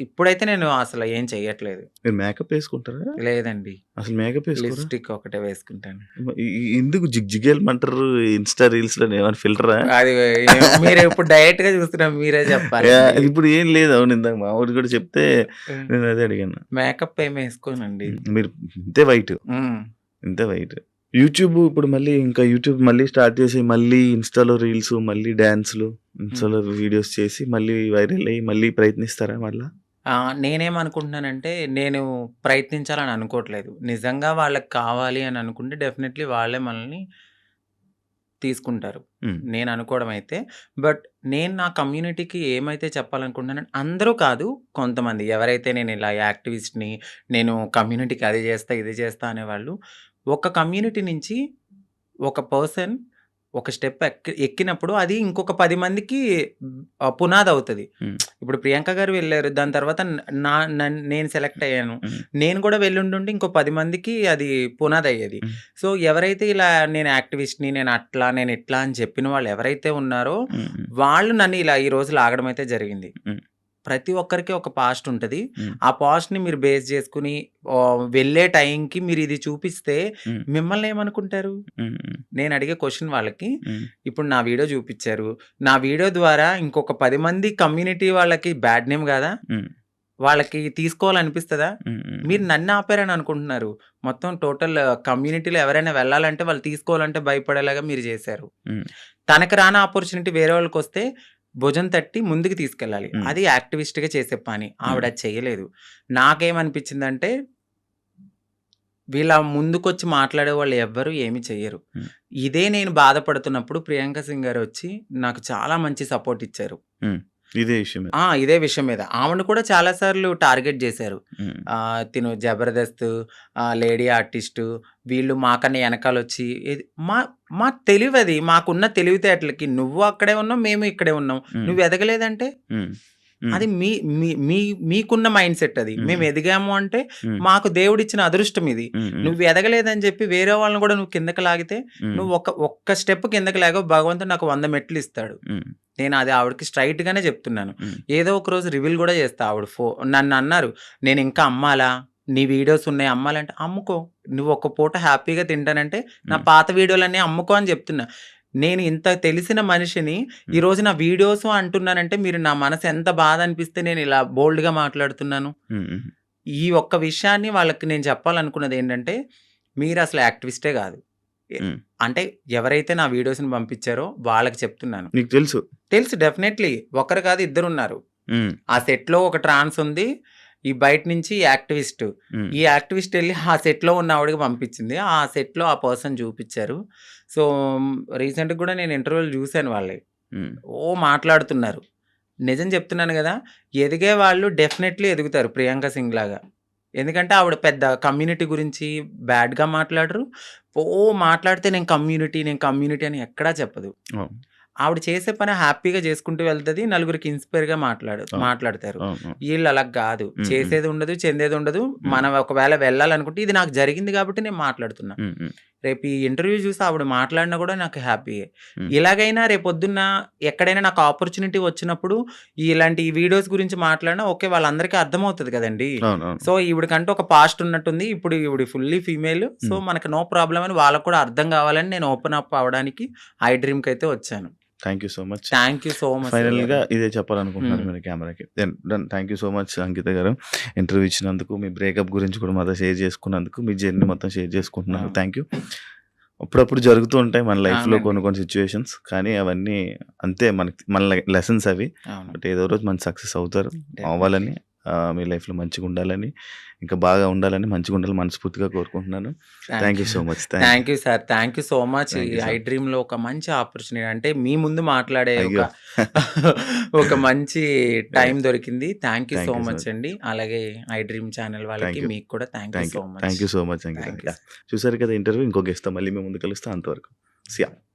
ఇప్పుడైతే నేను అసలు ఏం చెయ్యట్లేదు. మీరు మేకప్ ఏసుకుంటారా? లేదండి. అసలు మేకప్ ఏసుకోరా? లిప్‌స్టిక్ ఒకటే వేసుకుంటాను. ఎందుకు జిగేలమంటారు ఇన్‌స్టా రీల్స్‌లోని ఏమైనా ఫిల్టరా? అది మీరు ఇప్పుడు డైరెక్ట్‌గా చూస్తున్నారు. మీరే చెప్పాలండి. ఇప్పుడు ఏం లేదు. అవును ఇందాక మావోడు కూడా చెప్తే హ్మ్. నేను అదే అడిగాను. మేకప్ ఏమి ఏసుకోనండి. మీరు ఇంతే వైట్. హ్మ్. ఇంతే వైట్. యూట్యూబ్ ఇప్పుడు మళ్ళీ ఇంకా యూట్యూబ్ మళ్ళీ స్టార్ట్ చేసి మళ్ళీ ఇన్‌స్టాలో రీల్స్, మళ్ళీ డాన్స్‌లు, హ్మ్. ఇన్‌స్టాలో వీడియోస్ చేసి మళ్ళీ వైరల్ అయ్యి మళ్ళీ ప్రయత్నిస్తారా మళ్ళా? నేనేమనుకుంటున్నానంటే, నేను ప్రయత్నించాలని అనుకోవట్లేదు. నిజంగా వాళ్ళకి కావాలి అని అనుకుంటే డెఫినెట్‌లీ వాళ్ళే మనల్ని తీసుకుంటారు. హ్మ్. నేను అనుకోవడం అయితే. బట్ నేను నా కమ్యూనిటీకి ఏమైతే చెప్పాలనుకుంటున్నానంటే అందరూ కాదు, కొంతమంది ఎవరైతే నేను ఇలా యాక్టివిస్ట్‌ని, నేను కమ్యూనిటీకి అది చేస్తా, ఇది చేస్తా అనేవాళ్ళు, ఒక కమ్యూనిటీ నుంచి ఒక పర్సన్ ఒక స్టెప్ ఎక్కినప్పుడు అది ఇంకొక 10 మందికి పునాదవుతది. హ్మ్. ఇప్పుడు ప్రియాంక గారు వెళ్లారు. దాని తర్వాత నేను సెలెక్ట్ అయ్యాను. హ్మ్. నేను కూడా వెళ్ళుండుంటే ఇంకో 10 మందికి అది పునాదయ్యేది. హ్మ్. సో, ఎవరైతే ఇలా నేను యాక్టివిస్ట్‌ని, నేను అట్లా, నేను ఇట్లా అని చెప్పిన వాళ్ళు ఎవరైతే ఉన్నారో, హ్మ్. హ్మ్. వాళ్ళు నన్ను ఇలా ఈ రోజు లాగడం అయితే జరిగింది. హ్మ్. ప్రతి ఒక్కరికి ఒక పాస్ట్ ఉంటది. హ్మ్. ఆ పాస్ట్‌ని మీరు బేస్ చేసుకొని వెళ్ళే టైంకి మీరు ఇది చూపిస్తే హ్మ్. మిమ్మల్ని ఏమనుకుంటారు? హ్మ్. హ్మ్. నేను అడిగే క్వెషన్ వాళ్ళకి, హ్మ్. ఇప్పుడు నా వీడియో చూపిచ్చారు. నా వీడియో ద్వారా ఇంకొక 10 మంది కమ్యూనిటీ వాళ్ళకి బ్యాడ్ నేమ్ గాదా? హ్మ్. వాళ్ళకి తీసుకోవాలనిపిస్తదా? హ్మ్. హ్మ్. మీరు నన్ను ఆపారని అనుకుంటున్నారు. మొత్తం టోటల్ కమ్యూనిటీలో ఎవరైనా వెళ్ళాలంటే వాళ్ళు తీసుకోవాలంటే భయపడేలాగా మీరు చేశారు. హ్మ్. తనకు రాని ఆపర్చునిటీ వేరే వాళ్ళకొస్తే భుజం తట్టి ముందుకు తీసుకెళ్ళాలి. హ్మ్. అది యాక్టివిస్ట్‌గా చేసే పని. ఆవిడ హ్మ్. అది చేయలేదు. నాకేమనిపించిందంటే వీళ్ళ ముందుకొచ్చి మాట్లాడేవాళ్ళు ఎవ్వరు ఏమి చెయ్యరు. హ్మ్. ఇదే నేను బాధపడుతున్నప్పుడు ప్రియాంక సింగ్ గారొచ్చి నాకు చాలా మంచి సపోర్ట్ ఇచ్చారు. హ్మ్. ఇదే విషయమే. ఇదే విషయం మీద. ఆవిడని కూడా చాలా సార్లు టార్గెట్ జేశారు. హ్మ్. తిను 'జబర్దస్త్', లేడీ ఆర్టిస్టు వీళ్ళు మాకన్నా ఎనకాలొచ్చి మా మా తెలివది. మాకున్న తెలివితేటలకి నువ్వు అక్కడే ఉన్నావు, మేము ఇక్కడే ఉన్నాం. హ్మ్. నువ్వు ఎదగలేదంటే హ్మ్. హ్మ్. అది మీ మీ మీ మీకున్న మైండ్‌సెట్ అది. హ్మ్. మేము ఎదిగాము అంటే హ్మ్. మాకు దేవుడిచ్చిన అదృష్టం ఇది. హ్మ్. హ్మ్. నువ్వు ఎదగలేదని చెప్పి వేరే వాళ్ళని కూడా నువ్వు కిందకి లాగితే హ్మ్. నువ్వు ఒక్క స్టెప్ కిందకి లాగావు భగవంతుడు నాకు 100 మెట్లు ఇస్తాడు. హ్మ్. నేను అది ఆవిడకి స్ట్రెయిట్‌గానే చెప్తున్నాను. హ్మ్. ఏదో ఒక రోజు రివీల్ కూడా చేస్తా. ఆవిడ నన్నన్నారు, "నేను ఇంకా అమ్మాలా? నీ వీడియోస్ ఉన్నాయి అమ్మాలంటే" అమ్ముకో. నువ్వు ఒక పూట హ్యాపీగా తింటానంటే నా హ్మ్. పాత వీడియోలన్నీ అమ్ముకో అని చెప్తున్నా. నేను ఇంత తెలిసిన మనిషిని ఈరోజు నా వీడియోసు అంటున్నానంటే మీరు నా మనసు ఎంత బాధ అనిపిస్తే నేను ఇలా బోల్డ్‌గా మాట్లాడుతున్నాను. హ్మ్. హ్మ్. ఈ ఒక్క విషయాన్ని వాళ్ళకి నేను చెప్పాలనుకున్నదేంటంటే, మీరసలు యాక్టివిస్టే గాదు. ఎ హ్మ్. అంటే ఎవరైతే నా వీడియోస్‌ని పంపించారో వాళ్ళకి చెప్తున్నాను. నీకు తెలుసు. తెలుసు డెఫినైట్‌లీ. ఒకరు కాదు ఇద్దరున్నారు. హ్మ్. ఆ సెట్‌లో ఒక ట్రాన్స్ ఉంది. ఈ బయట నుంచి యాక్టివిస్ట్. హ్మ్. ఈ యాక్టివిస్ట్ ఎళ్లి ఆ సెట్‌లో ఉన్న ఆవిడకి పంపించింది. ఆ సెట్‌లో ఆ పర్సన్ చూపిచ్చారు. సో, రీసెంట్‌గా గూడా నేను ఇంటర్వ్యూలు జూసాను వాళ్ళయి. హ్మ్. మాట్లాడుతున్నారు. నిజం చెప్తున్నాను గదా! ఎదిగే వాళ్ళు డెఫినైట్‌లీ ఎదుగుతారు ప్రియాంక సింగ్ లాగా. ఎందుకంటే ఆవిడ పెద్ద కమ్యూనిటీ గురించి బ్యాడ్‌గా మాట్లాడరు. మాట్లాడితే నేను కమ్యూనిటీ అని ఎక్కడా చెప్పదు. అవును. ఆవిడ చేసే పని హ్యాపీగా చేసుకుంటూ వెళ్తది. నలుగురికి ఇన్‌స్పైర్‌గా అవును. మాట్లాడతారు. అవును. ఈళ్ళు అలా గాదు. హ్మ్. హ్మ్. చేసేది ఉండదు, చెందేది ఉండదు. హ్మ్. మనం ఒకవేళ వెళ్ళాలనుకుంటే ఇది నాకు జరిగింది గాబట్టి నేను మాట్లాడుతున్నా. హ్మ్. హ్మ్. రేపు ఈ ఇంటర్వ్యూ చూసి ఆవిడ మాట్లాడినా గూడా నాకు హ్యాపీయే. హ్మ్. ఇలాగైనా రేపొద్దున్న ఎక్కడైనా నాకు ఆపర్చునిటీ వచ్చినప్పుడు ఇలాంటి వీడియోస్ గురించి మాట్లాడినా ఓకే. వాళ్ళందరికీ అర్థమవుతది కదండీ! అవునవును. సో, ఈవిడకంటూ ఒక పాస్ట్ ఉన్నట్టుంది. ఇప్పుడు ఈవిడ ఫుల్లీ ఫీమేల్. సో, హ్మ్. మనకు నో ప్రాబ్లమ్ అని వాళ్ళకి కూడా అర్థం కావాలని నేను ఓపెన్ అప్ అవ్వడానికి ఐ డ్రీమ్‌కైతే వచ్చాను. Thank you so much. Thank you so much ఫైనల్‌గా గారు. ఇదే చెప్పాలనుకుంటున్నారు మీరు కెమెరాకి. Done. Thank you so much Ankita గారు. ఇంటర్వ్యూ ఇచ్చినందుకు, మీ బ్రేకప్ గురించి కూడా మాతో షేర్ చేసుకున్నందుకు, మీ జర్నీ మొత్తం షేర్ చేసుకుంటున్నారు. Thank you. అప్పుడప్పుడు జరుగుతూ ఉంటాయి మన లైఫ్‌లో అవునండి. కొన్ని కొన్ని సిట్యుయేషన్స్. కానీ అవన్నీ అంతే మన లెసన్స్ అవి. అవును. బట్ ఏదో రోజు మంచి సక్సెస్ అవుతారు. డెఫినెట్‌లీ. అవ్వాలని మీ లైఫ్‌లో మంచిగుండాలని, ఇంకా బాగా ఉండాలని, మంచిగుండాలని మనస్ఫూర్తిగా కోరుకుంటున్నాను. Thank thank you you. So much. Thank you sir. Thank you so much. ఈ థాంక్ యూ ఐ సార్. డ్రీమ్‌లో ఒక మంచి ఆపర్చునిటీ అంటే మీ ముందు మాట్లాడే అయ్యో! ఒక మంచి టైం దొరికింది. Thank you so thank you much sir. అండి. అలాగే ఐ డ్రీమ్ ఛానల్ వాళ్ళకి థాంక్ యూ. మీకు కూడా thank you thank you. So much. Thank you so much Ankita. Thank you. చూసారు కదా ఇంటర్వ్యూ. ఇంకో గెస్ట్‌తో మళ్ళీ మీ ముందు కలుస్తా. అంతవరకు. సియా.